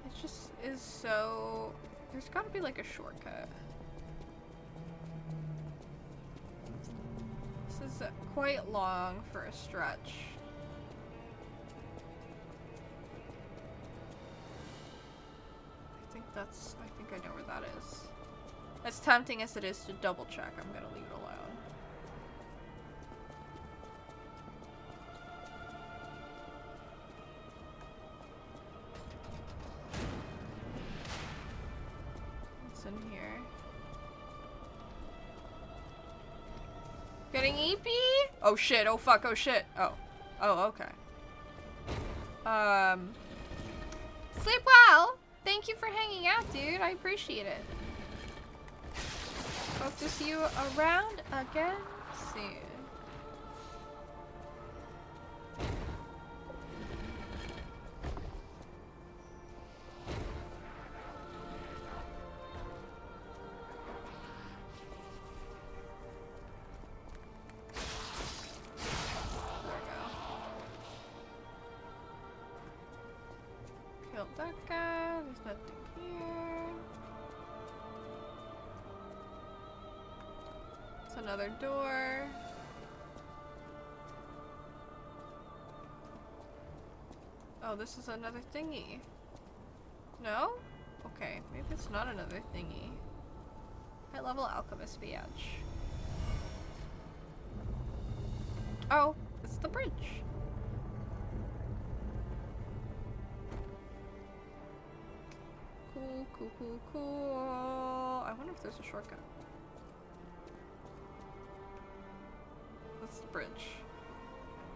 It just is so... There's gotta be like a shortcut. This is quite long for a stretch. I think I know where that is. As tempting as it is to double check, I'm gonna leave it alone. What's in here? Getting EP? Oh shit, oh fuck, oh shit. Oh. Oh, okay. Sleep well! Thank you for hanging out, dude. I appreciate it. Hope to see you around again soon. Killed that guy. There's nothing here. It's another door. Oh, this is another thingy. No? Okay, maybe it's not another thingy. High level alchemist badge. Oh, it's the bridge. Cool, cool, cool, cool. I wonder if there's a shortcut. That's the bridge.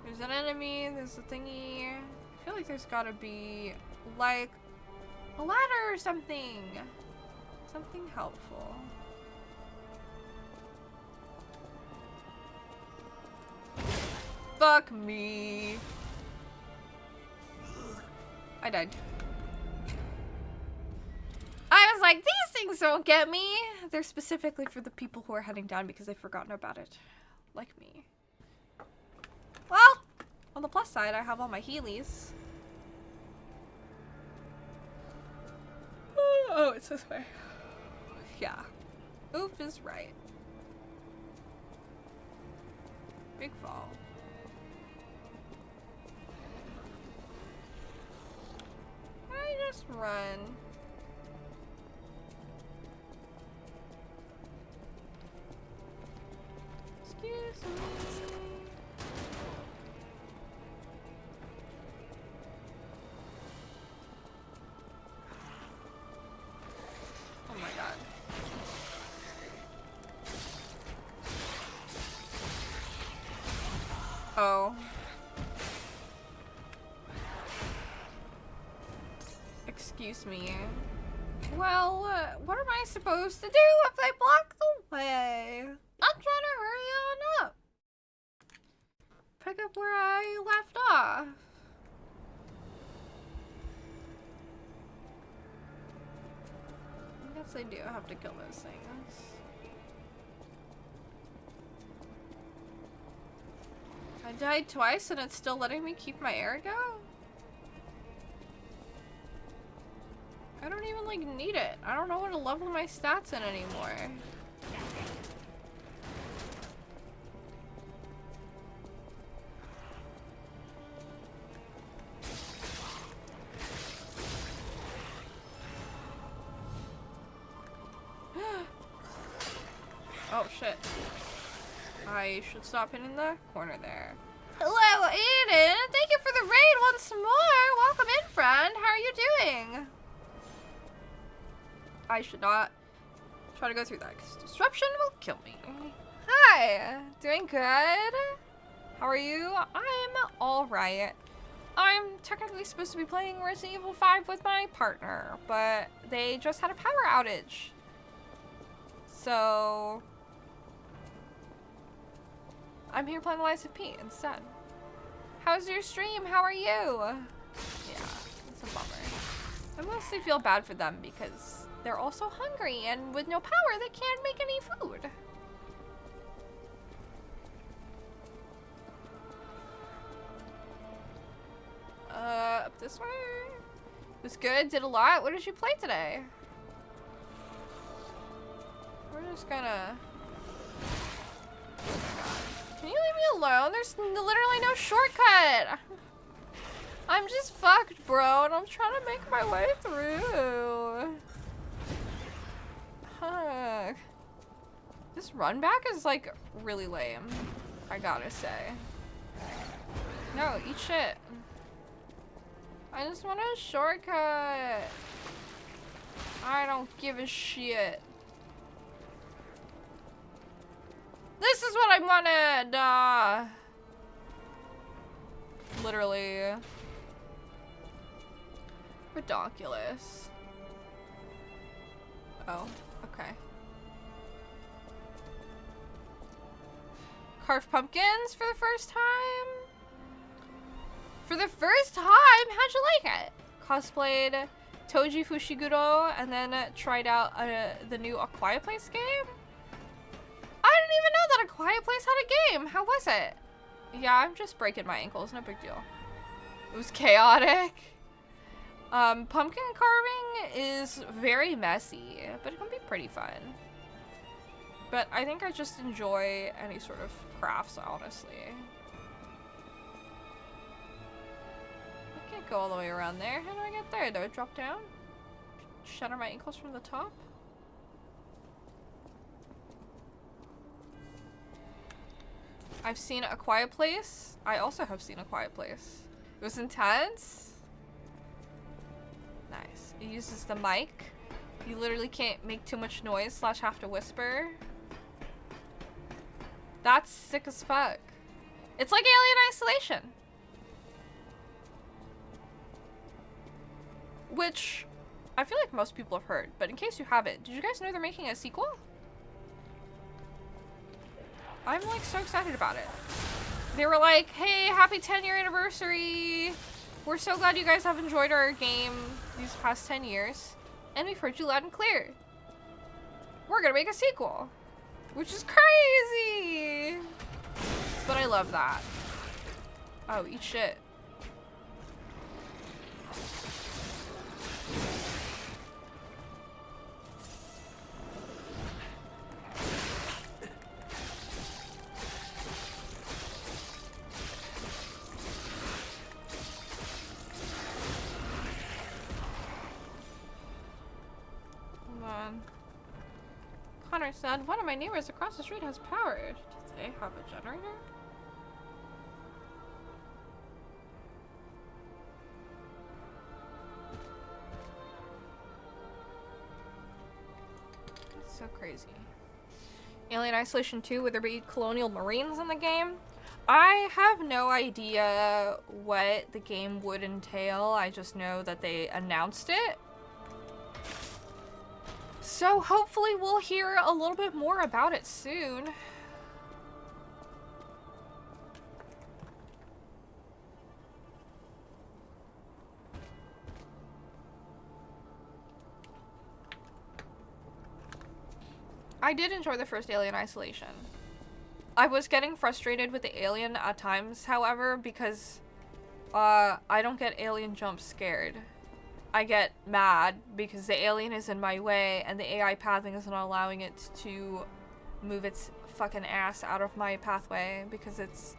There's an enemy, there's a thingy. I feel like there's gotta be, like, a ladder or something. Something helpful. Fuck me. I died. I was like, these things don't get me. They're specifically for the people who are heading down because they've forgotten about it. Like me. Well, on the plus side, I have all my Heelys. Oh, it's this way. Yeah. Oof is right. Big fall. I just run. Excuse me. Oh my god. Oh. Excuse me. Well, what am I supposed to do if they block the way? I'm trying to hurry on up. Pick up where I left off. I guess I do have to kill those things. I died twice and it's still letting me keep my Ergo? I don't even like need it. I don't know what to level my stats in anymore. Oh shit. I should stop hitting the corner there. Hello, Aiden, thank you for the raid once more. Welcome in, friend. How are you doing? I should not try to go through that because disruption will kill me. Hi, doing good? How are you? I'm alright. I'm technically supposed to be playing Resident Evil 5 with my partner, but they just had a power outage. So I'm here playing the Lies of P instead. How's your stream? How are you? Yeah, it's a bummer. I mostly feel bad for them because they're also hungry and with no power they can't make any food. Up this way. It was good, did a lot. What did you play today? We're just gonna... Can you leave me alone? There's literally no shortcut. I'm just fucked, bro, and I'm trying to make my way through. Fuck. This run back is like really lame, I gotta say. No, eat shit. I just want a shortcut. I don't give a shit. This is what I wanted! Literally. Ridiculous. Oh, okay. Carved pumpkins for the first time? For the first time? How'd you like it? Cosplayed Toji Fushiguro and then tried out the new A Quiet Place game? I didn't even know that A Quiet Place had a game. How was it? Yeah, I'm just breaking my ankles. No big deal. It was chaotic. Pumpkin carving is very messy, but it can be pretty fun. But I think I just enjoy any sort of crafts, honestly. I can't go all the way around there. How do I get there? Do I drop down? Shatter my ankles from the top? I've seen A Quiet Place. I also have seen A Quiet Place. It was intense. Nice. It uses the mic. You literally can't make too much noise / have to whisper. That's sick as fuck. It's like Alien Isolation. Which I feel like most people have heard, but in case you haven't, did you guys know they're making a sequel? I'm like so excited about it. They were like, hey, happy 10-year anniversary. We're so glad you guys have enjoyed our game these past 10 years. And we've heard you loud and clear. We're gonna make a sequel. Which is crazy. But I love that. Oh, eat shit. Connor said, one of my neighbors across the street has power. Do they have a generator? It's so crazy. Alien Isolation 2, would there be colonial marines in the game? I have no idea what the game would entail. I just know that they announced it. So hopefully we'll hear a little bit more about it soon. I did enjoy the first Alien Isolation. I was getting frustrated with the alien at times, however, because I don't get alien jump scared. I get mad because the alien is in my way and the AI pathing isn't allowing it to move its fucking ass out of my pathway because it's...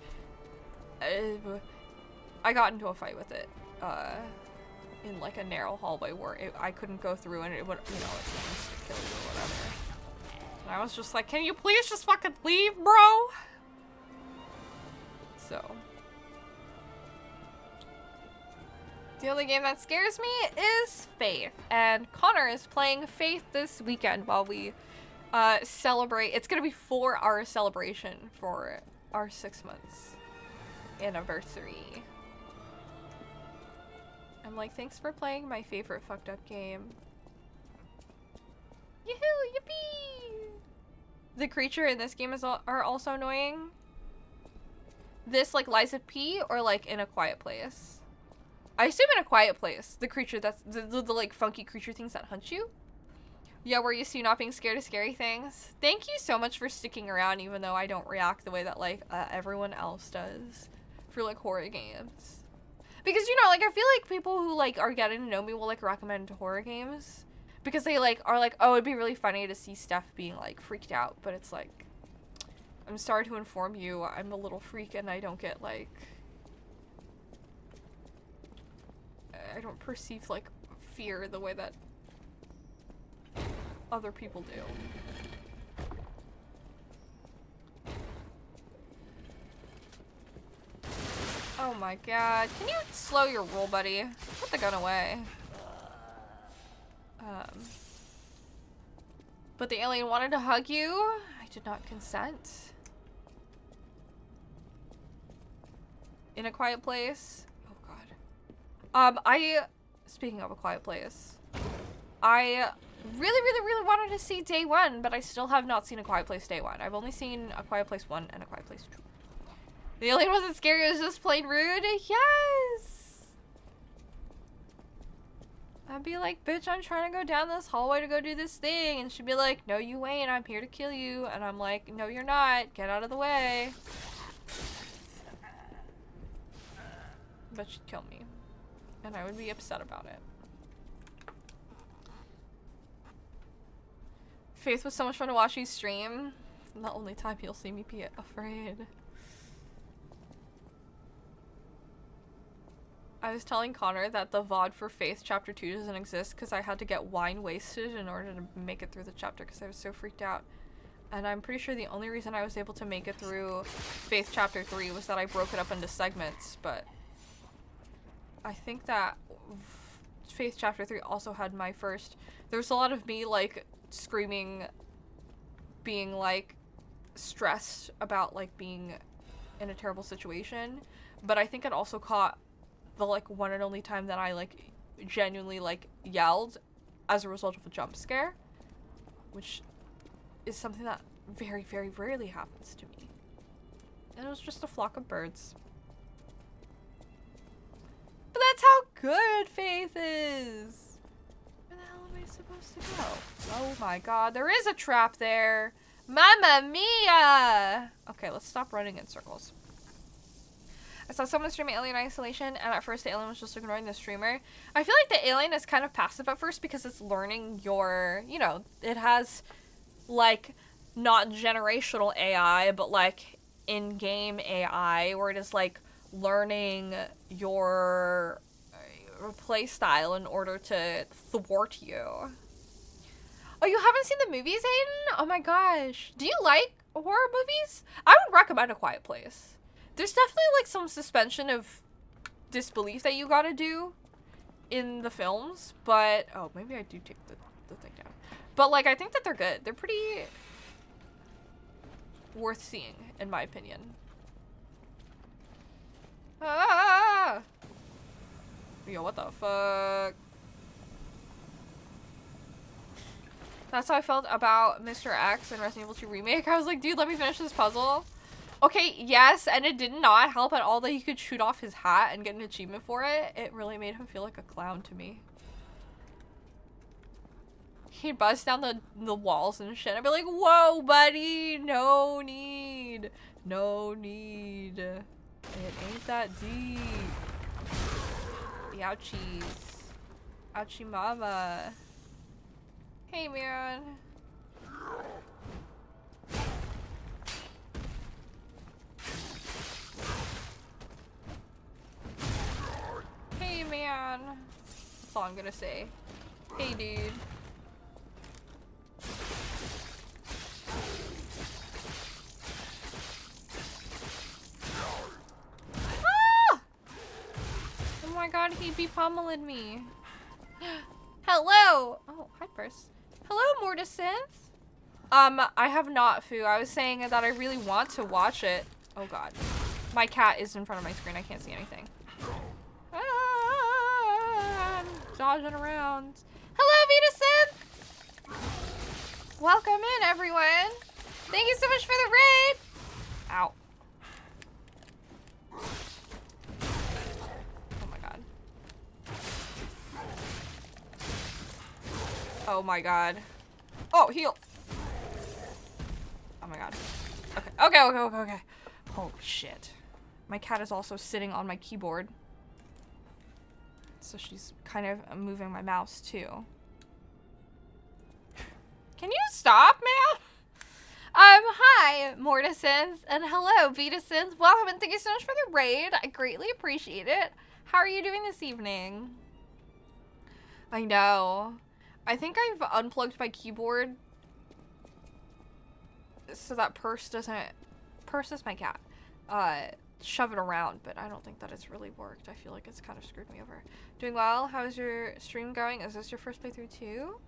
I got into a fight with it in like a narrow hallway where I couldn't go through and it would, you know, it wants to kill you or whatever. And I was just like, can you please just fucking leave, bro? So... The only game that scares me is Faith. And Connor is playing Faith this weekend while we celebrate. It's going to be 4-hour celebration for our 6 months anniversary. I'm like, thanks for playing my favorite fucked up game. Yoo-hoo, yippee! The creature in this game are also annoying. This, like, Liza P, or, like, in A Quiet Place? I assume in A Quiet Place. The creature that's, the like, funky creature things that hunt you. Yeah, we're used to you not being scared of scary things. Thank you so much for sticking around, even though I don't react the way that, like, everyone else does for, like, horror games. Because, you know, like, I feel like people who, like, are getting to know me will, like, recommend horror games. Because they, like, are like, oh, it'd be really funny to see Steph being, like, freaked out. But it's like, I'm sorry to inform you, I'm a little freak and I don't get, like, I don't perceive, like, fear the way that other people do. Oh my god. Can you slow your roll, buddy? Put the gun away. But the alien wanted to hug you. I did not consent. In A Quiet Place. Oh god. Speaking of A Quiet Place, I really wanted to see Day 1, but I still have not seen A Quiet Place Day 1. I've only seen A Quiet Place 1 and A Quiet Place 2. The alien wasn't scary, it was just plain rude. Yes! I'd be like, bitch, I'm trying to go down this hallway to go do this thing. And she'd be like, no, you ain't. I'm here to kill you. And I'm like, no, you're not. Get out of the way. But she'd kill me. And I would be upset about it. Faith was so much fun to watch you stream. The only time you'll see me be afraid. I was telling Connor that the VOD for Faith Chapter 2 doesn't exist because I had to get wine wasted in order to make it through the chapter because I was so freaked out. And I'm pretty sure the only reason I was able to make it through Faith Chapter 3 was that I broke it up into segments, but I think that Faith Chapter 3 also had my first... There was a lot of me, like, screaming, being, like, stressed about, like, being in a terrible situation, but I think it also caught the, like, one and only time that I, like, genuinely, like, yelled as a result of a jump scare, which is something that very, very rarely happens to me. And it was just a flock of birds. But that's how good Faith is! Where the hell am I supposed to go? Oh my god, there is a trap there! Mamma mia! Okay, let's stop running in circles. I saw someone streaming Alien Isolation, and at first the alien was just ignoring the streamer. I feel like the alien is kind of passive at first because it's learning your, you know, it has, like, not generational AI, but, like, in-game AI, where it is, like, learning your play style in order to thwart you. Oh, you haven't seen the movies, Aiden? Oh my gosh. Do you like horror movies? I would recommend A Quiet Place. There's definitely, like, some suspension of disbelief that you gotta do in the films, but... Oh, maybe I do take the thing down. But, like, I think that they're good. They're pretty worth seeing, in my opinion. Ah! Yo, what the fuck? That's how I felt about Mr. X and Resident Evil 2 Remake. I was like, dude, let me finish this puzzle. Okay, yes, and it did not help at all that he could shoot off his hat and get an achievement for it. It really made him feel like a clown to me. He'd bust down the walls and shit. I'd be like, whoa, buddy, no need. No need. It ain't that deep. Ouchies. Ouchie mama. Hey, man. Hey, man. That's all I'm gonna say. Hey, dude. Ah! Oh my my god, he'd be pummeling me. Hello! Oh, hi, Purse. Hello, Mortisynth. I have not, Foo. I was saying that I really want to watch it. Oh god. My cat is in front of my screen. I can't see anything. Ah, I'm dodging around. Hello, Venusin! Welcome in, everyone. Thank you so much for the raid. Ow. Oh my god. Oh my god. Oh, heal. Oh my god. Okay. Okay. Holy shit. My cat is also sitting on my keyboard. So she's kind of moving my mouse too. Can you stop, man? Hi, Mortisons, and hello, Vetusons. Welcome and thank you so much for the raid. I greatly appreciate it. How are you doing this evening? I know. I think I've unplugged my keyboard so that Purse doesn't... Purse is my cat. Shove it around, but I don't think that it's really worked. I feel like it's kind of screwed me over. Doing well. How's your stream going? Is this your first playthrough too?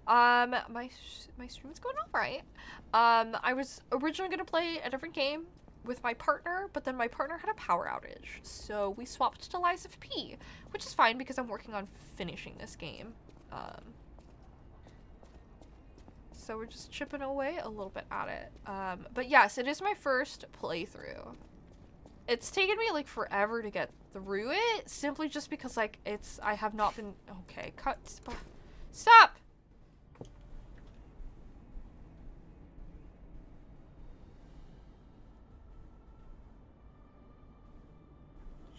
My stream is going all right. I was originally gonna play a different game with my partner, but then my partner had a power outage, so we swapped to Lies of P, which is fine because I'm working on finishing this game. So we're just chipping away a little bit at it. But yes, it is my first playthrough. It's taken me like forever to get through it, simply just because like I have not been, okay, stop!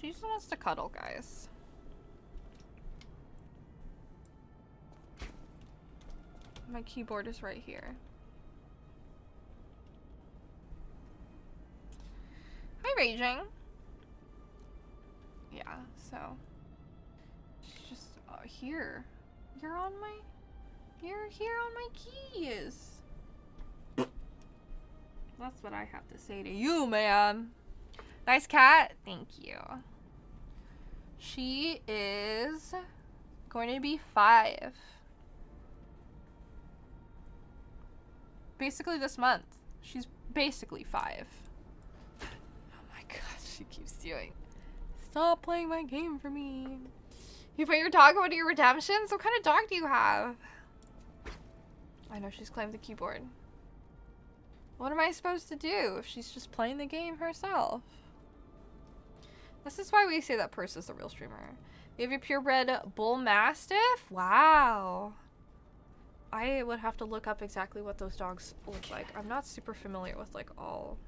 She just wants to cuddle, guys. My keyboard is right here. Hi, Raging. Yeah, so she's just here. You're here on my keys. That's what I have to say to you, ma'am. Nice cat. Thank you. She is going to be 5. Basically this month. She's basically 5. Oh my god, she keeps doing. Stop playing my game for me. You put your dog on your redemptions? What kind of dog do you have? I know she's claimed the keyboard. What am I supposed to do if she's just playing the game herself? This is why we say that Purse is the real streamer. You have your purebred bull mastiff? Wow. I would have to look up exactly what those dogs look like. I'm not super familiar with like all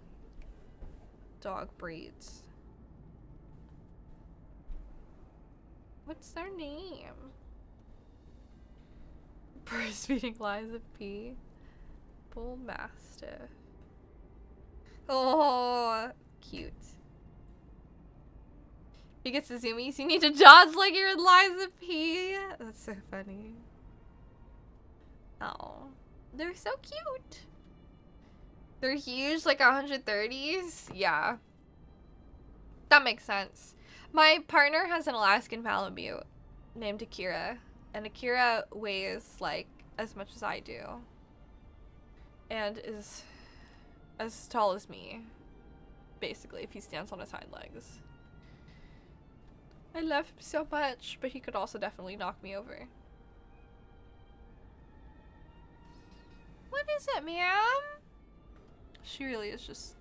dog breeds. What's their name? Breastfeeding Liza P. Bull mastiff. Oh, cute. He gets the zoomies. You need to dodge like you're Liza P. That's so funny. Oh, they're so cute. They're huge, like 130s. Yeah, that makes sense. My partner has an Alaskan Malamute named Akira, and Akira weighs like as much as I do, and is as tall as me, basically, if he stands on his hind legs. I love him so much, but he could also definitely knock me over. What is it, ma'am? She really is just...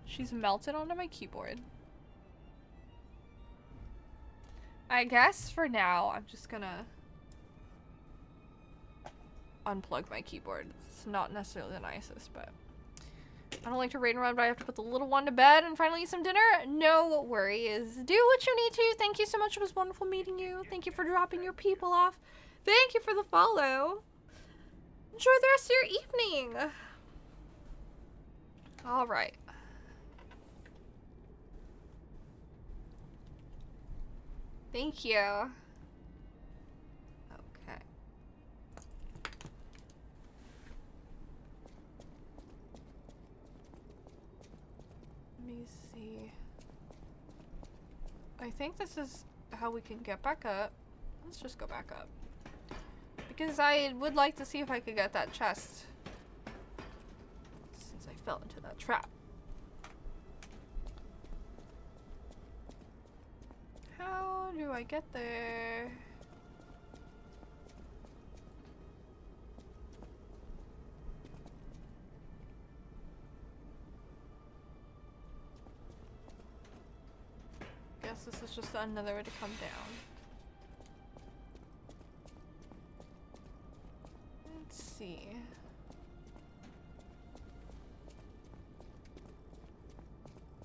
She's melted onto my keyboard. I guess for now, I'm just gonna unplug my keyboard. It's not necessarily the nicest, but... I don't like to raid and run, but I have to put the little one to bed and finally eat some dinner. No worries. Do what you need to. Thank you so much. It was wonderful meeting you. Thank you for dropping your people off. Thank you for the follow. Enjoy the rest of your evening. All right. Thank you. Okay. Let me see. I think this is how we can get back up. Let's just go back up. Because I would like to see if I could get that chest. Since I fell into that trap. How do I get there? Guess this is just another way to come down. Let's see.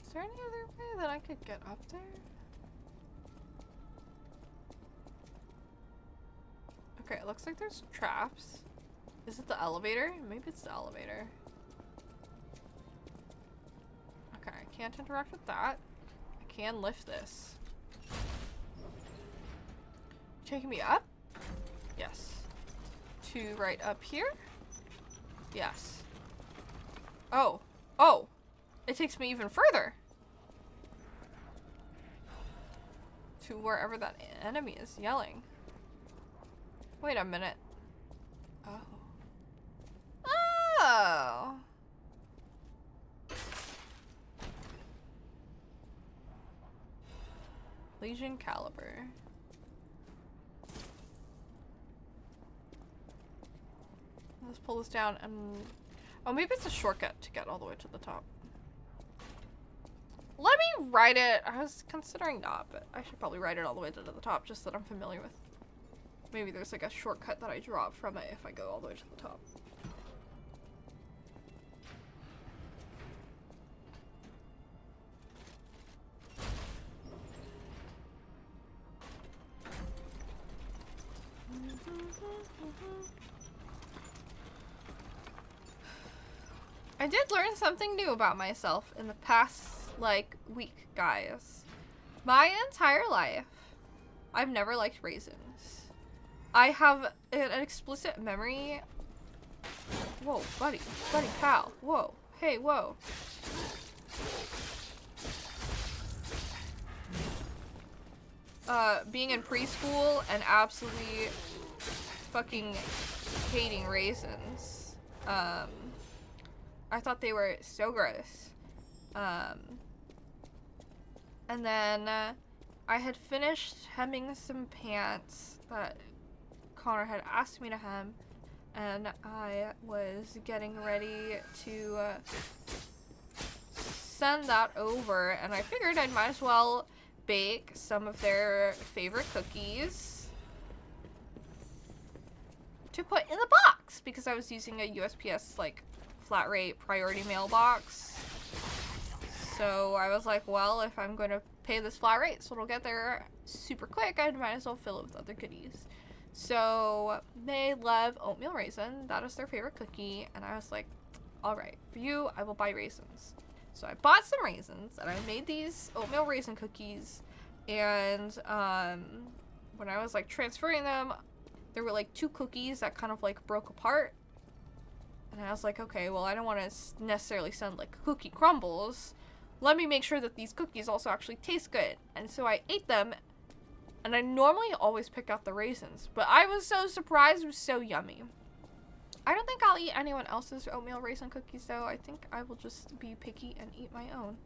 Is there any other way that I could get up there? Okay, it looks like there's traps. Is it the elevator? Maybe it's the elevator. Okay, I can't interact with that. I can lift this. Taking me up? Yes. To right up here? Yes. Oh. Oh! It takes me even further! To wherever that enemy is yelling. Wait a minute. Oh. Oh! Legion Caliber. Let's pull this down and... Oh, maybe it's a shortcut to get all the way to the top. Let me ride it. I was considering not, but I should probably ride it all the way to the top just so that I'm familiar with. Maybe there's like a shortcut that I drop from it if I go all the way to the top. I did learn something new about myself in the past, like, week, guys. My entire life, I've never liked raisins. I have an explicit memory. Whoa, buddy, pal. Whoa, hey, whoa. Being in preschool and absolutely fucking hating raisins. I thought they were so gross. And then I had finished hemming some pants that Connor had asked me to hem, and I was getting ready to send that over, and I figured I might as well bake some of their favorite cookies to put in the box, because I was using a USPS like flat rate priority mailbox. So I was like, well, if I'm going to pay this flat rate so it'll get there super quick, I might as well fill it with other goodies. So they love oatmeal raisin. That is their favorite cookie. And I was like, all right, for you, I will buy raisins. So I bought some raisins and I made these oatmeal raisin cookies. And when I was like transferring them, there were like 2 cookies that kind of like broke apart. And I was like, okay, well, I don't want to necessarily send like cookie crumbles. Let me make sure that these cookies also actually taste good. And so I ate them. And I normally always pick out the raisins, but I was so surprised. It was so yummy. I don't think I'll eat anyone else's oatmeal raisin cookies though. I think I will just be picky and eat my own.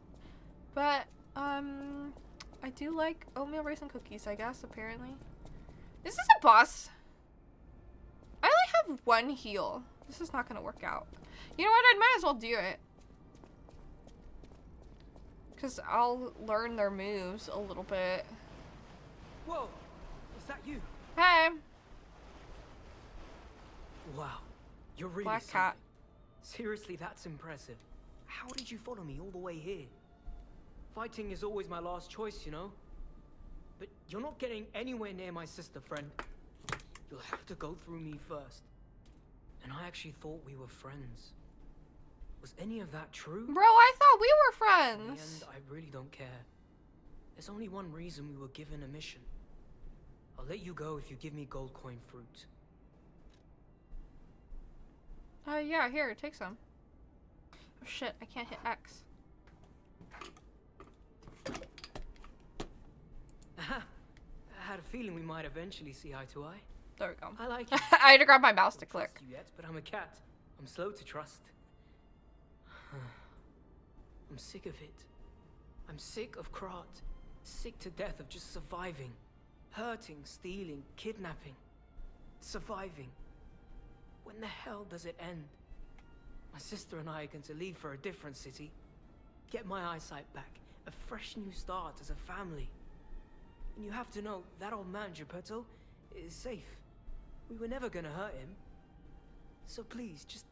But I do like oatmeal raisin cookies, I guess, apparently. This is a boss. I only have 1 heal. This is not gonna work out. You know what? I might as well do it. Because I'll learn their moves a little bit. Whoa! Is that you? Hey! Wow. You're really Black something. cat. Seriously, that's impressive. How did you follow me all the way here? Fighting is always my last choice, you know? But you're not getting anywhere near my sister, friend. You'll have to go through me first. And I actually thought we were friends. Was any of that true? Bro, I thought we were In the friends. end, I really don't care. There's only one reason we were given a mission. I'll let you go if you give me gold coin fruit. Yeah, here, take some. Oh shit, I can't hit X. Aha! had a feeling we might eventually see eye to eye. There we go. I like you. I had to grab my mouse to Don't click. trust you yet, but I'm a cat. I'm slow to trust. I'm sick of it. I'm sick of Krat. Sick to death of just surviving. Hurting, stealing, kidnapping. Surviving. When the hell does it end? My sister and I are going to leave for a different city. Get my eyesight back. A fresh new start as a family. And you have to know, that old man, Geppetto, is safe. We were never gonna hurt him. So please, just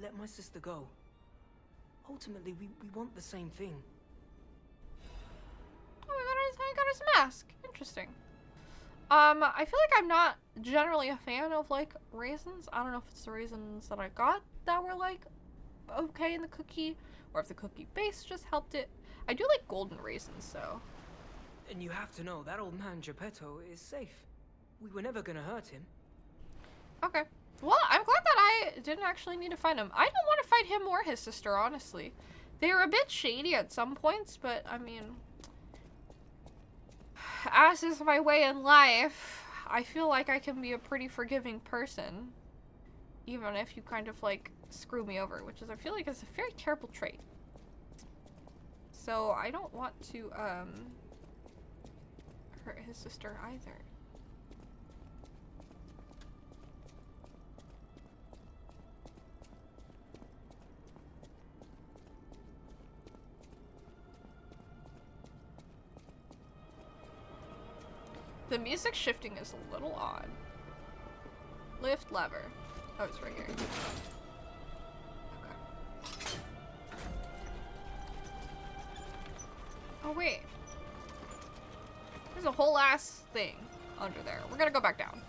let my sister go. Ultimately, we want the same thing. Oh, I got his mask. Interesting. I feel like I'm not generally a fan of, like, raisins. I don't know if it's the raisins that I got that were, like, okay in the cookie, or if the cookie base just helped it. I do like golden raisins, though. And you have to know, that old man, Geppetto, is safe. We were never gonna hurt him. Okay. Well, I'm glad that I didn't actually need to find him. I don't want to fight him or his sister, honestly. They were a bit shady at some points, but, I mean... as is my way in life, I feel like I can be a pretty forgiving person. Even if you kind of, like, screw me over, which is, I feel like, is a very terrible trait. So, I don't want to, hurt his sister either. The music shifting is a little odd. Lift lever. Oh, it's right here. Okay. Oh, wait. There's a whole ass thing under there. We're gonna go back down.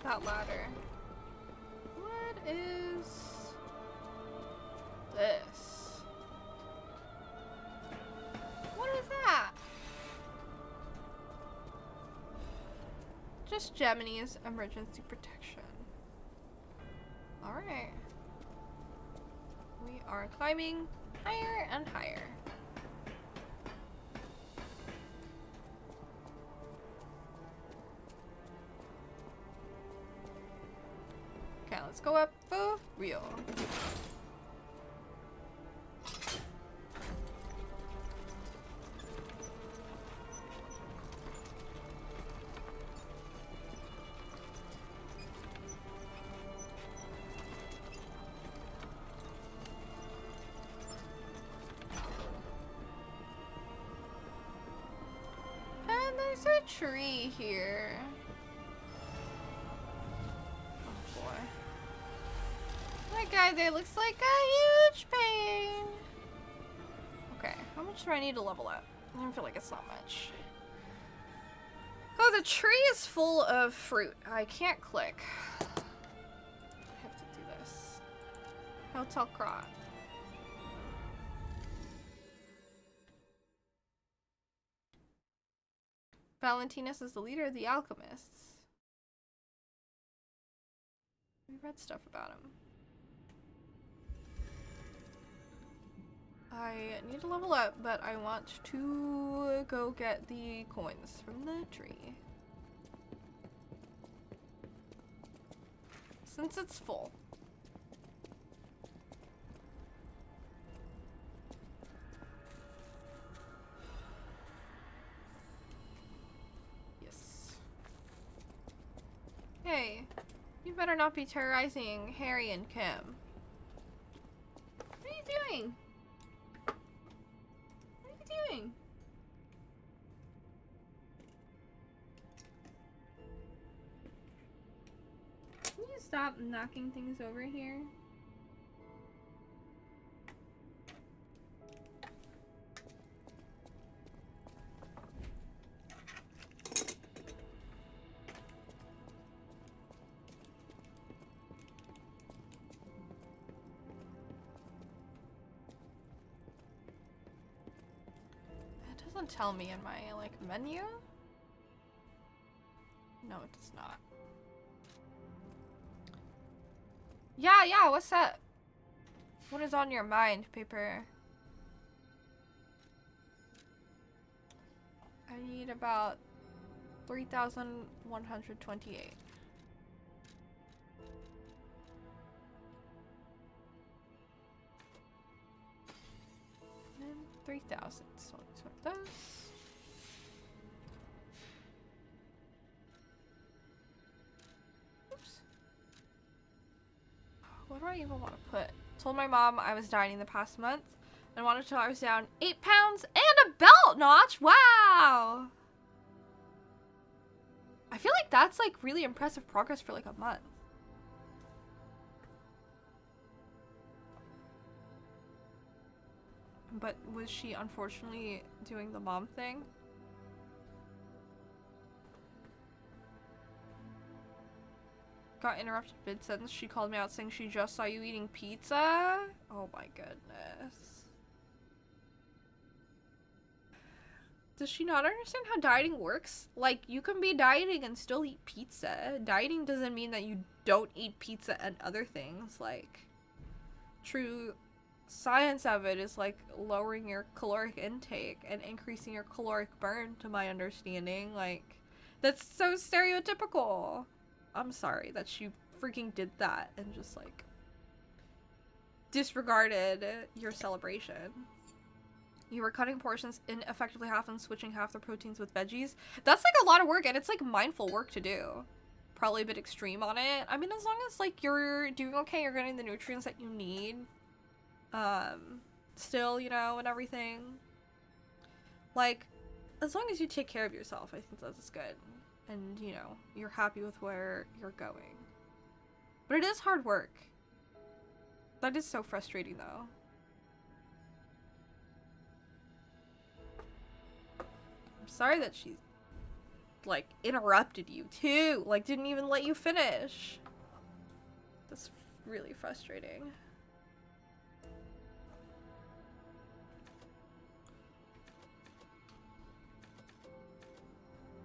That ladder. What is this? What is that? Just Gemini's emergency protection. Alright. We are climbing higher and higher. Okay, let's go up for real. And there's a tree here. Oh boy. That guy there looks like a huge pain. Okay, how much do I need to level up? I don't feel like it's not much. Oh, the tree is full of fruit. I can't click. I have to do this. Hotel Krat. Valentinus is the leader of the alchemists. We read stuff about him. I need to level up, but I want to go get the coins from the tree. Since it's full. Yes. Hey, you better not be terrorizing Harry and Kim. What are you doing? What are you doing? Can you stop knocking things over here? doesn't tell me in my, like, menu. No, it does not. Yeah, what's that? What is on your mind, paper? I need about 3,128. And 3,000. So let's sort those. Oops. What do I even want to put? Told my mom I was dieting the past month. I wanted to tell her I was down 8 pounds and a belt notch. Wow. I feel like that's like really impressive progress for like a month. But was she unfortunately doing the mom thing? Got interrupted mid-sentence. She called me out saying she just saw you eating pizza. Oh my goodness. Does she not understand how dieting works? Like, you can be dieting and still eat pizza. Dieting doesn't mean that you don't eat pizza and other things. Like, true science of it is like lowering your caloric intake and increasing your caloric burn, to my understanding. Like, that's so stereotypical. I'm sorry that she freaking did that and just like disregarded your celebration. You were cutting portions in effectively half and switching half the proteins with veggies. That's like a lot of work, and it's like mindful work to do. Probably a bit extreme on it. I mean, as long as like you're doing okay, you're getting the nutrients that you need. Still, you know, and everything. Like, as long as you take care of yourself, I think that's good. And, you know, you're happy with where you're going. But it is hard work. That is so frustrating, though. I'm sorry that she, like, interrupted you, too. Like, didn't even let you finish. That's really frustrating.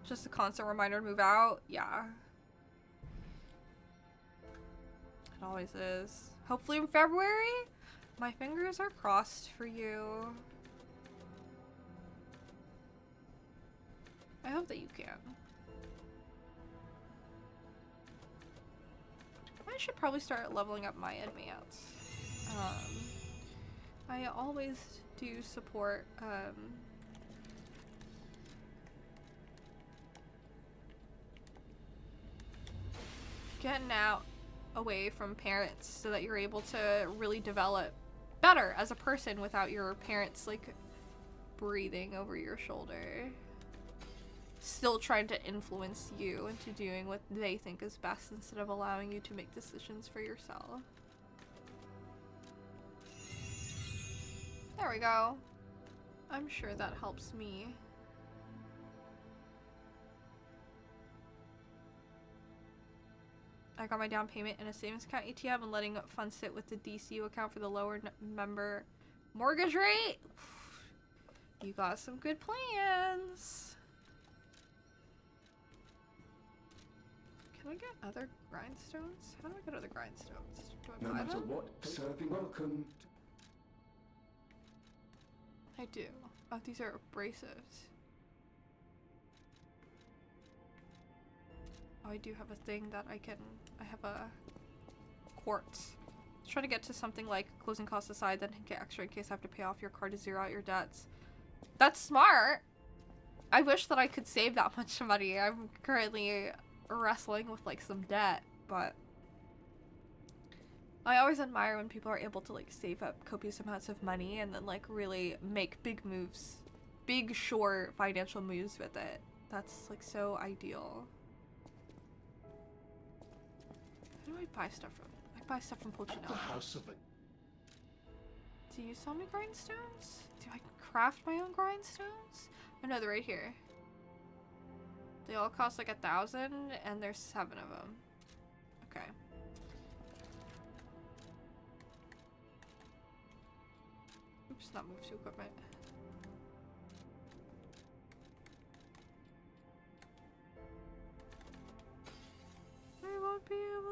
Just a constant reminder to move out. Yeah. It always is. Hopefully in February? My fingers are crossed for you. I hope that you can. I should probably start leveling up my advance. I always do support, getting out away from parents so that you're able to really develop better as a person without your parents like breathing over your shoulder, still trying to influence you into doing what they think is best instead of allowing you to make decisions for yourself. There we go. I'm sure that helps me. I got my down payment in a savings account ATM and letting funds sit with the DCU account for the lower member mortgage rate. You got some good plans. Can I get other grindstones? How do I get other grindstones? Do I No buy matter them? what, serving welcome. I do. Oh, these are abrasives. Oh, I do have a thing that I have a quartz. Let's try to get to something like closing costs aside, then get extra in case I have to pay off your car to zero out your debts. That's smart. I wish that I could save that much money. I'm currently wrestling with like some debt, but I always admire when people are able to like save up copious amounts of money and then like really make big moves, big sure financial moves with it. That's like so ideal. Who do I buy stuff from? I buy stuff from The Pochinella. house of it. Do you sell me grindstones? Do I craft my own grindstones? Oh no, they're right here. They all cost like 1,000 and there's 7 of them. Okay. Oops, not move to equipment.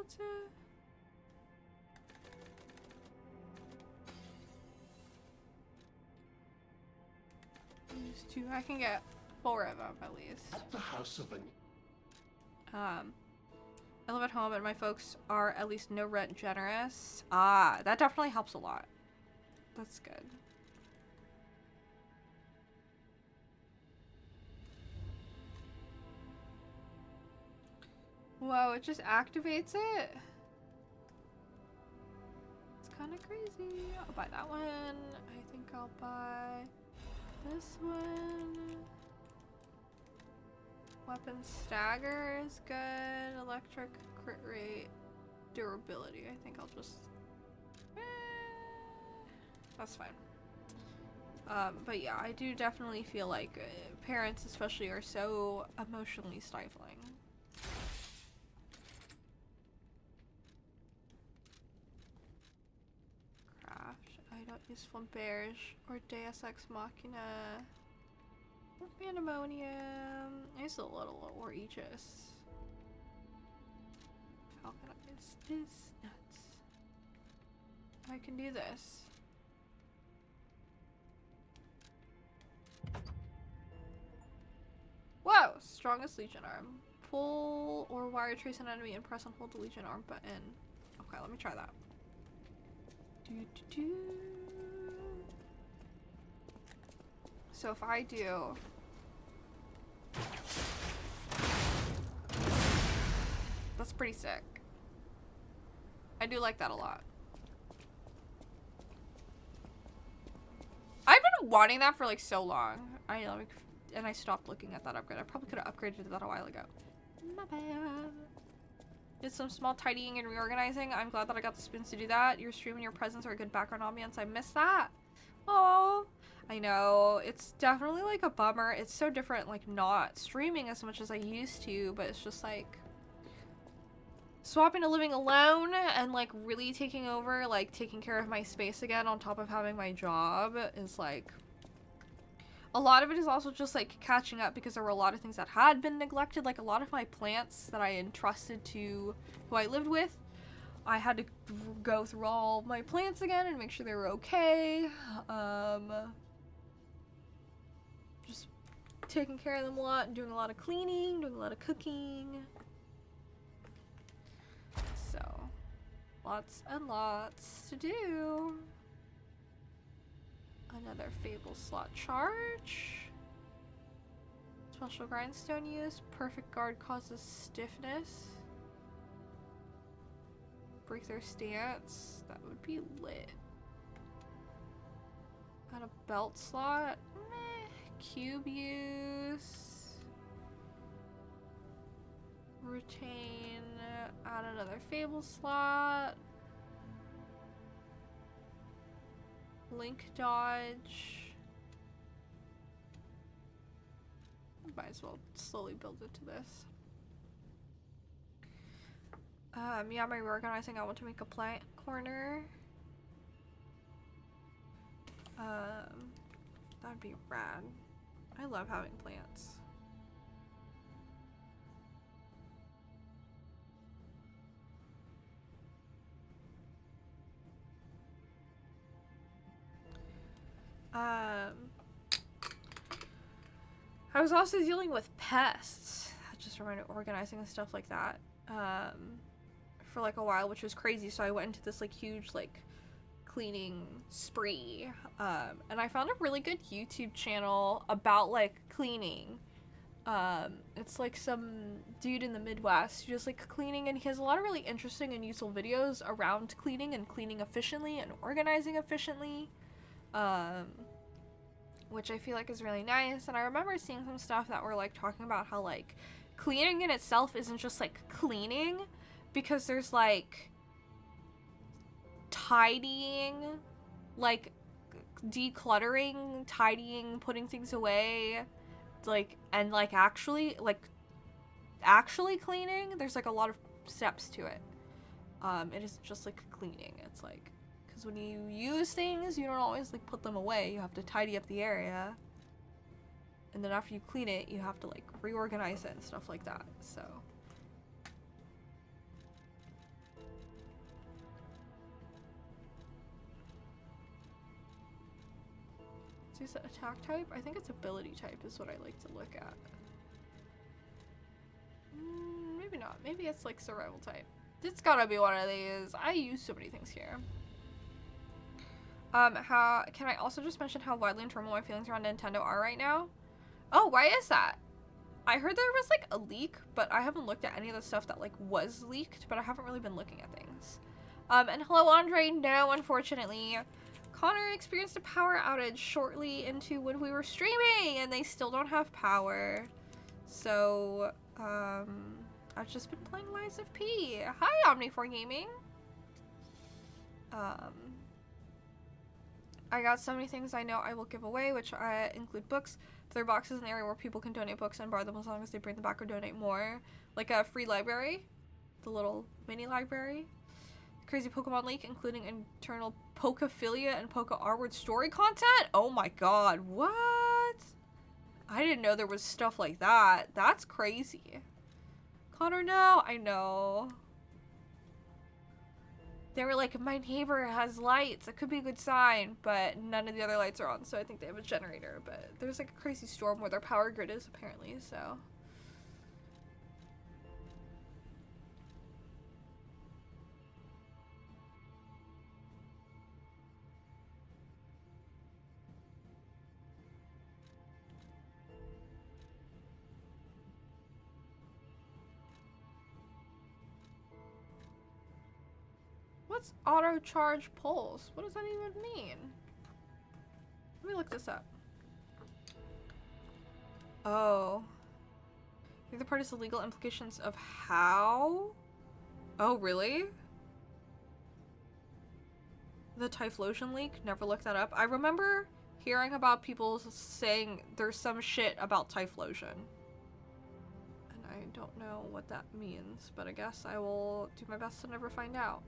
that's it. These two, I can get 4 of them at least. At the house of an I live at home and my folks are at least no rent generous. Ah, that definitely helps a lot. That's good. Whoa, it just activates it? It's kind of crazy. I'll buy that one. I think I'll buy this one. Weapon stagger is good. Electric crit rate. Durability. I think I'll just... that's fine. But yeah, I do definitely feel like parents especially are so emotionally stifling. Craft. I don't use Flamberge or Deus Ex Machina. Pandemonium. I use a little or Aegis. Falconize is nuts. I can do this. Whoa! Strongest Legion arm. Pull or wire trace an enemy and press and hold the Legion arm button. Okay, let me try that. So if I do... that's pretty sick. I do like that a lot. I've been wanting that for like so long. And I stopped looking at that upgrade. I probably could have upgraded that a while ago. My bad. Did some small tidying and reorganizing. I'm glad that I got the spins to do that. Your stream and your presence are a good background ambience. I miss that. Oh, I know. It's definitely like a bummer. It's so different, like not streaming as much as I used to, but it's just like swapping to living alone and like really taking over, like taking care of my space again on top of having my job is like, a lot of it is also just like catching up because there were a lot of things that had been neglected. Like a lot of my plants that I entrusted to who I lived with, I had to go through all my plants again and make sure they were okay. Just taking care of them a lot and doing a lot of cleaning, doing a lot of cooking. So, lots and lots to do. Another Fable slot charge. Special grindstone use. Perfect guard causes stiffness. Break their stance. That would be lit. Add a belt slot. Meh. Cube use. Retain. Add another Fable slot. Link dodge. Might as well slowly build into this. Yeah, my reorganizing, I want to make a plant corner. That'd be rad. I love having plants. I was also dealing with pests. That just reminded organizing and stuff like that. For like a while, which was crazy. So I went into this like huge like cleaning spree. And I found a really good YouTube channel about like cleaning. It's like some dude in the Midwest who just like cleaning, and he has a lot of really interesting and useful videos around cleaning and cleaning efficiently and organizing efficiently. Which I feel like is really nice. And I remember seeing some stuff that were like talking about how like cleaning in itself isn't just like cleaning, because there's like tidying, like decluttering, tidying, putting things away, like, and like actually cleaning. There's like a lot of steps to it. It isn't just like cleaning. It's like, because when you use things, you don't always like put them away. You have to tidy up the area, and then after you clean it, you have to like reorganize it and stuff like that. So Is it attack type? I think it's ability type is what I like to look at. Maybe not. Maybe it's like survival type. It's gotta be one of these. I use so many things here. How can I also just mention how widely in turmoil my feelings around Nintendo are right now? Oh, why is that? I heard there was like a leak, but I haven't looked at any of the stuff that like was leaked, but I haven't really been looking at things. And hello, Andre. No, unfortunately. Connor experienced a power outage shortly into when we were streaming, and they still don't have power. So, I've just been playing Lies of P. Hi, Omni4 Gaming. I got so many things I know I will give away, which include books. There are boxes in the area where people can donate books and borrow them as long as they bring them back or donate more. Like a free library. The little mini library. Crazy Pokemon leak, including internal Pokephilia and Poke Artward story content? Oh my god, what? I didn't know there was stuff like that. That's crazy. Connor, no, I know. They were like, my neighbor has lights. It could be a good sign, but none of the other lights are on, so I think they have a generator. But there's like a crazy storm where their power grid is, apparently, so. What's auto charge pulse? What does that even mean? Let me look this up. Oh. I think the part is the legal implications of how? Oh, really? The Typhlosion leak? Never looked that up. I remember hearing about people saying there's some shit about Typhlosion. And I don't know what that means, but I guess I will do my best to never find out.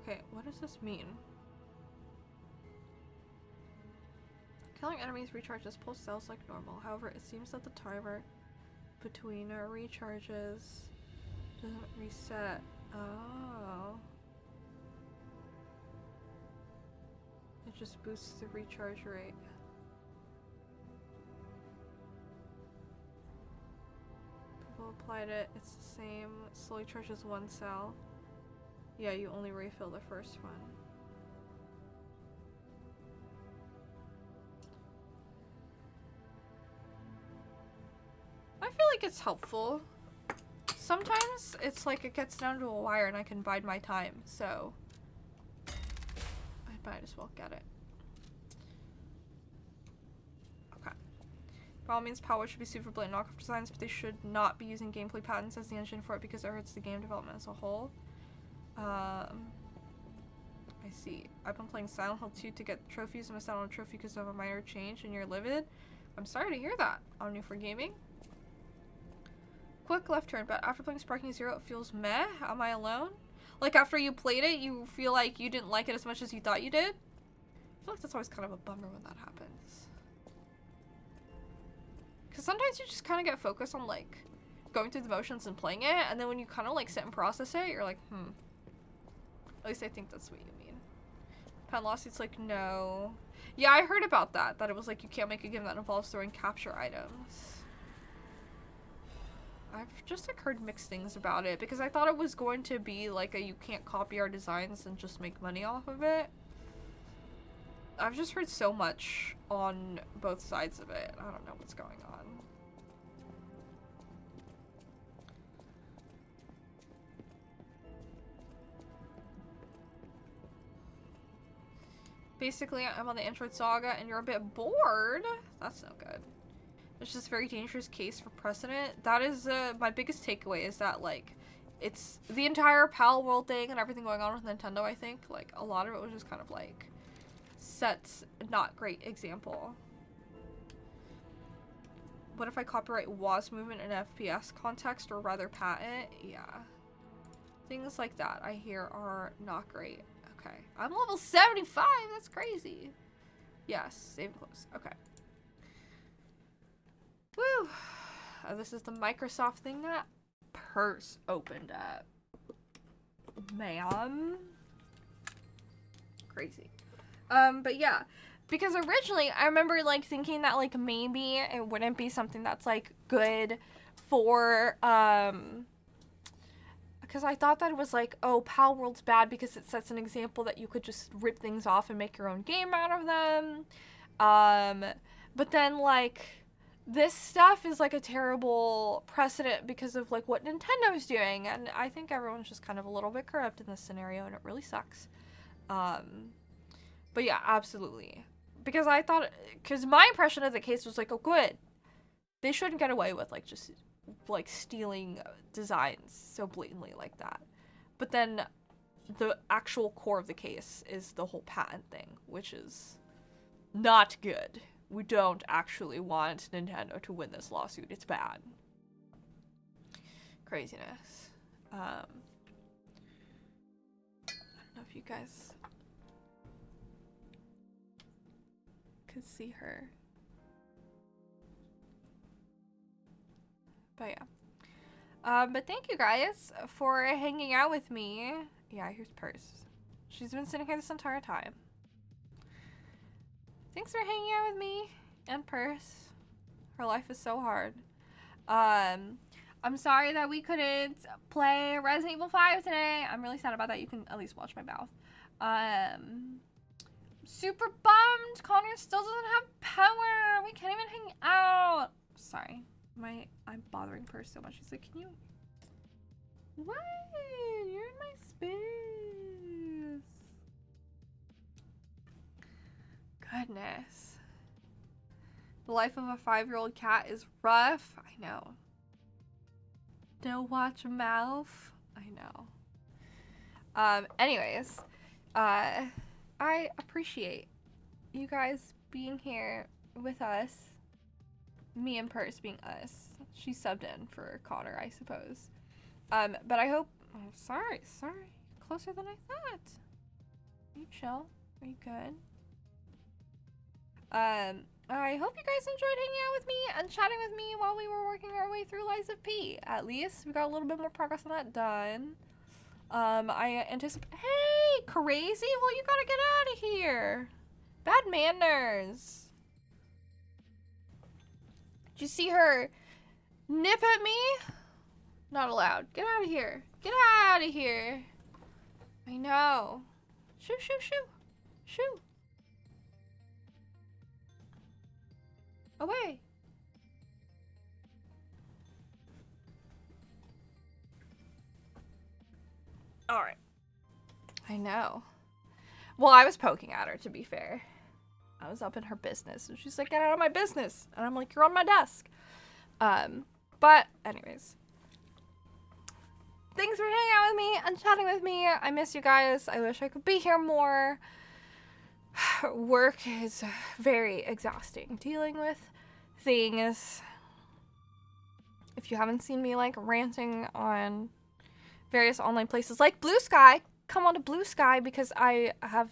Okay, what does this mean? Killing enemies recharges pulse cells like normal. However, it seems that the timer between recharges doesn't reset. Oh. It just boosts the recharge rate. People applied it. It's the same. Slowly charges one cell. Yeah, you only refill the first one. I feel like it's helpful. Sometimes it's like it gets down to a wire and I can bide my time, so I might as well get it. Okay. By all means, Power should be sued for blatant knockoff designs, but they should not be using gameplay patents as the engine for it because it hurts the game development as a whole. I see. I've been playing Silent Hill 2 to get trophies. I missed out on a trophy because of a minor change and you're livid. I'm sorry to hear that, Omni4 Gaming. Quick left turn, but after playing Sparking Zero, it feels meh. Am I alone? Like after you played it, you feel like you didn't like it as much as you thought you did? I feel like that's always kind of a bummer when that happens. Because sometimes you just kind of get focused on like going through the motions and playing it, and then when you kind of like sit and process it, you're like, At least I think that's what you mean. Pen lawsuits, like, no. Yeah, I heard about that. That it was like you can't make a game that involves throwing capture items. I've just like heard mixed things about it because I thought it was going to be like a you can't copy our designs and just make money off of it. I've just heard so much on both sides of it. I don't know what's going on. Basically, I'm on the Android Saga and you're a bit bored. That's no good. It's just a very dangerous case for precedent. That is my biggest takeaway is that, like, it's the entire Pal World thing and everything going on with Nintendo, I think. Like, a lot of it was just kind of, like, sets not great example. What if I copyright WAS movement in FPS context or rather patent? Yeah. Things like that I hear are not great. Okay. I'm level 75. That's crazy. Yes, save close. Okay. Woo! This is the Microsoft thing that Purse opened up. Ma'am. Crazy. But yeah. Because originally, I remember, like, thinking that, like, maybe it wouldn't be something that's, like, good for, because I thought that it was, like, oh, Pal World's bad because it sets an example that you could just rip things off and make your own game out of them. But then, like, this stuff is, like, a terrible precedent because of, like, what Nintendo's doing, and I think everyone's just kind of a little bit corrupt in this scenario, and it really sucks. But yeah, absolutely. Because I thought, because my impression of the case was like, oh, good. They shouldn't get away with, like, just, like, stealing designs so blatantly like that. But then the actual core of the case is the whole patent thing, which is not good. We don't actually want Nintendo to win this lawsuit. It's bad. Craziness. I don't know if you guys could see her. But yeah. But thank you guys for hanging out with me. Yeah, here's Purse. She's been sitting here this entire time. Thanks for hanging out with me and Purse. Her life is so hard. I'm sorry that we couldn't play Resident Evil 5 today. I'm really sad about that. You can at least watch my mouth. Super bummed. Connor still doesn't have power. We can't even hang out. Sorry. I'm bothering Purse so much. She's like, can you... What? You're in my space. Goodness. The life of a 5-year-old cat is rough. I know. Don't watch a mouth. I know. Anyways, I appreciate you guys being here with us. Me and Purse being us. She subbed in for Connor, I suppose. But I hope... Oh, sorry. Closer than I thought. Are you chill? Are you good? I hope you guys enjoyed hanging out with me and chatting with me while we were working our way through Lies of P. At least we got a little bit more progress on that done. I anticipate... Hey, crazy? Well, you gotta get out of here. Bad manners. Did you see her nip at me? Not allowed. Get out of here. Get out of here. I know. Shoo, shoo, shoo. Shoo. Away. Alright. I know. Well, I was poking at her, to be fair. I was up in her business, and she's like, get out of my business. And I'm like, you're on my desk. But anyways. Thanks for hanging out with me and chatting with me. I miss you guys. I wish I could be here more. Work is very exhausting. Dealing with things. If you haven't seen me, like, ranting on various online places like Blue Sky, come on to Blue Sky, because I have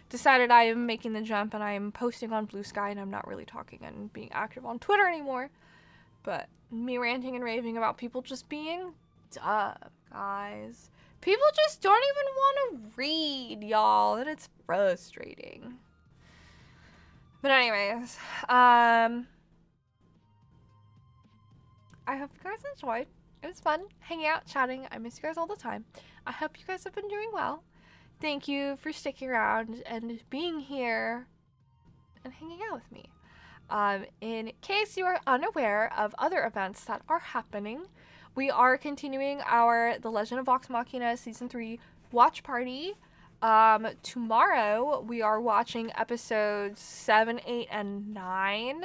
decided I am making the jump and I am posting on Blue Sky, and I'm not really talking and being active on Twitter anymore. But me ranting and raving about people just being dumb, guys. People just don't even want to read, y'all, and it's frustrating. But anyways, I hope you guys enjoyed. It was fun hanging out, chatting. I miss you guys all the time. I hope you guys have been doing well. Thank you for sticking around and being here and hanging out with me. In case you are unaware of other events that are happening, we are continuing The Legend of Vox Machina Season 3 watch party. Tomorrow we are watching episodes 7, 8, and 9.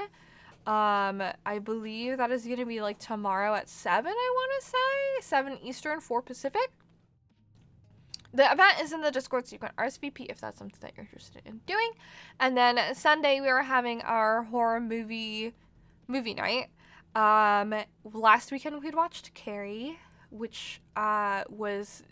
I believe that is going to be like tomorrow at 7, I want to say. 7 Eastern, 4 Pacific. The event is in the Discord, so you can RSVP if that's something that you're interested in doing. And then Sunday we are having our horror movie night. Last weekend we'd watched Carrie, which was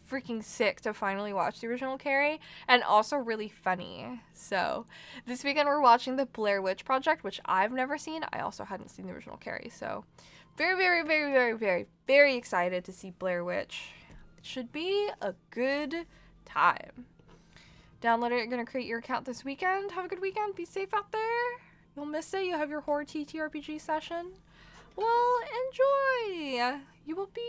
freaking sick to finally watch the original Carrie, and also really funny. So this weekend we're watching the Blair Witch Project, which I've never seen. I also hadn't seen the original Carrie, so very, very, very, very, very, very excited to see Blair Witch. It should be a good time. Download it. You're gonna create your account this weekend. Have a good weekend. Be safe out there. You'll miss it. You'll have your horror TTRPG session. Well, enjoy. You will be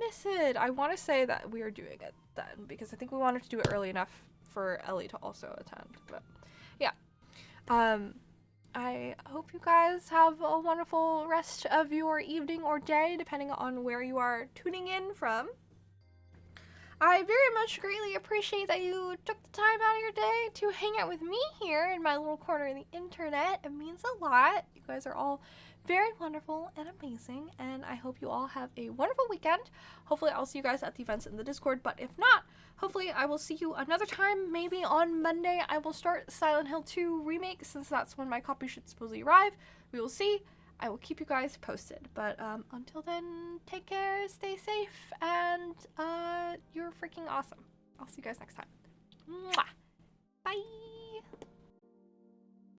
miss it. I want to say that we are doing it then because I think we wanted to do it early enough for Ellie to also attend. But yeah, I hope you guys have a wonderful rest of your evening or day, depending on where you are tuning in from. I very much greatly appreciate that you took the time out of your day to hang out with me here in my little corner of the internet. It means a lot. You guys are all very wonderful and amazing, and I hope you all have a wonderful weekend. Hopefully I'll see you guys at the events in the Discord, but if not, hopefully I will see you another time. Maybe on Monday I will start Silent Hill 2 Remake, since that's when my copy should supposedly arrive. We will see. I will keep you guys posted. But until then, take care, stay safe, and you're freaking awesome. I'll see you guys next time. Mwah. Bye!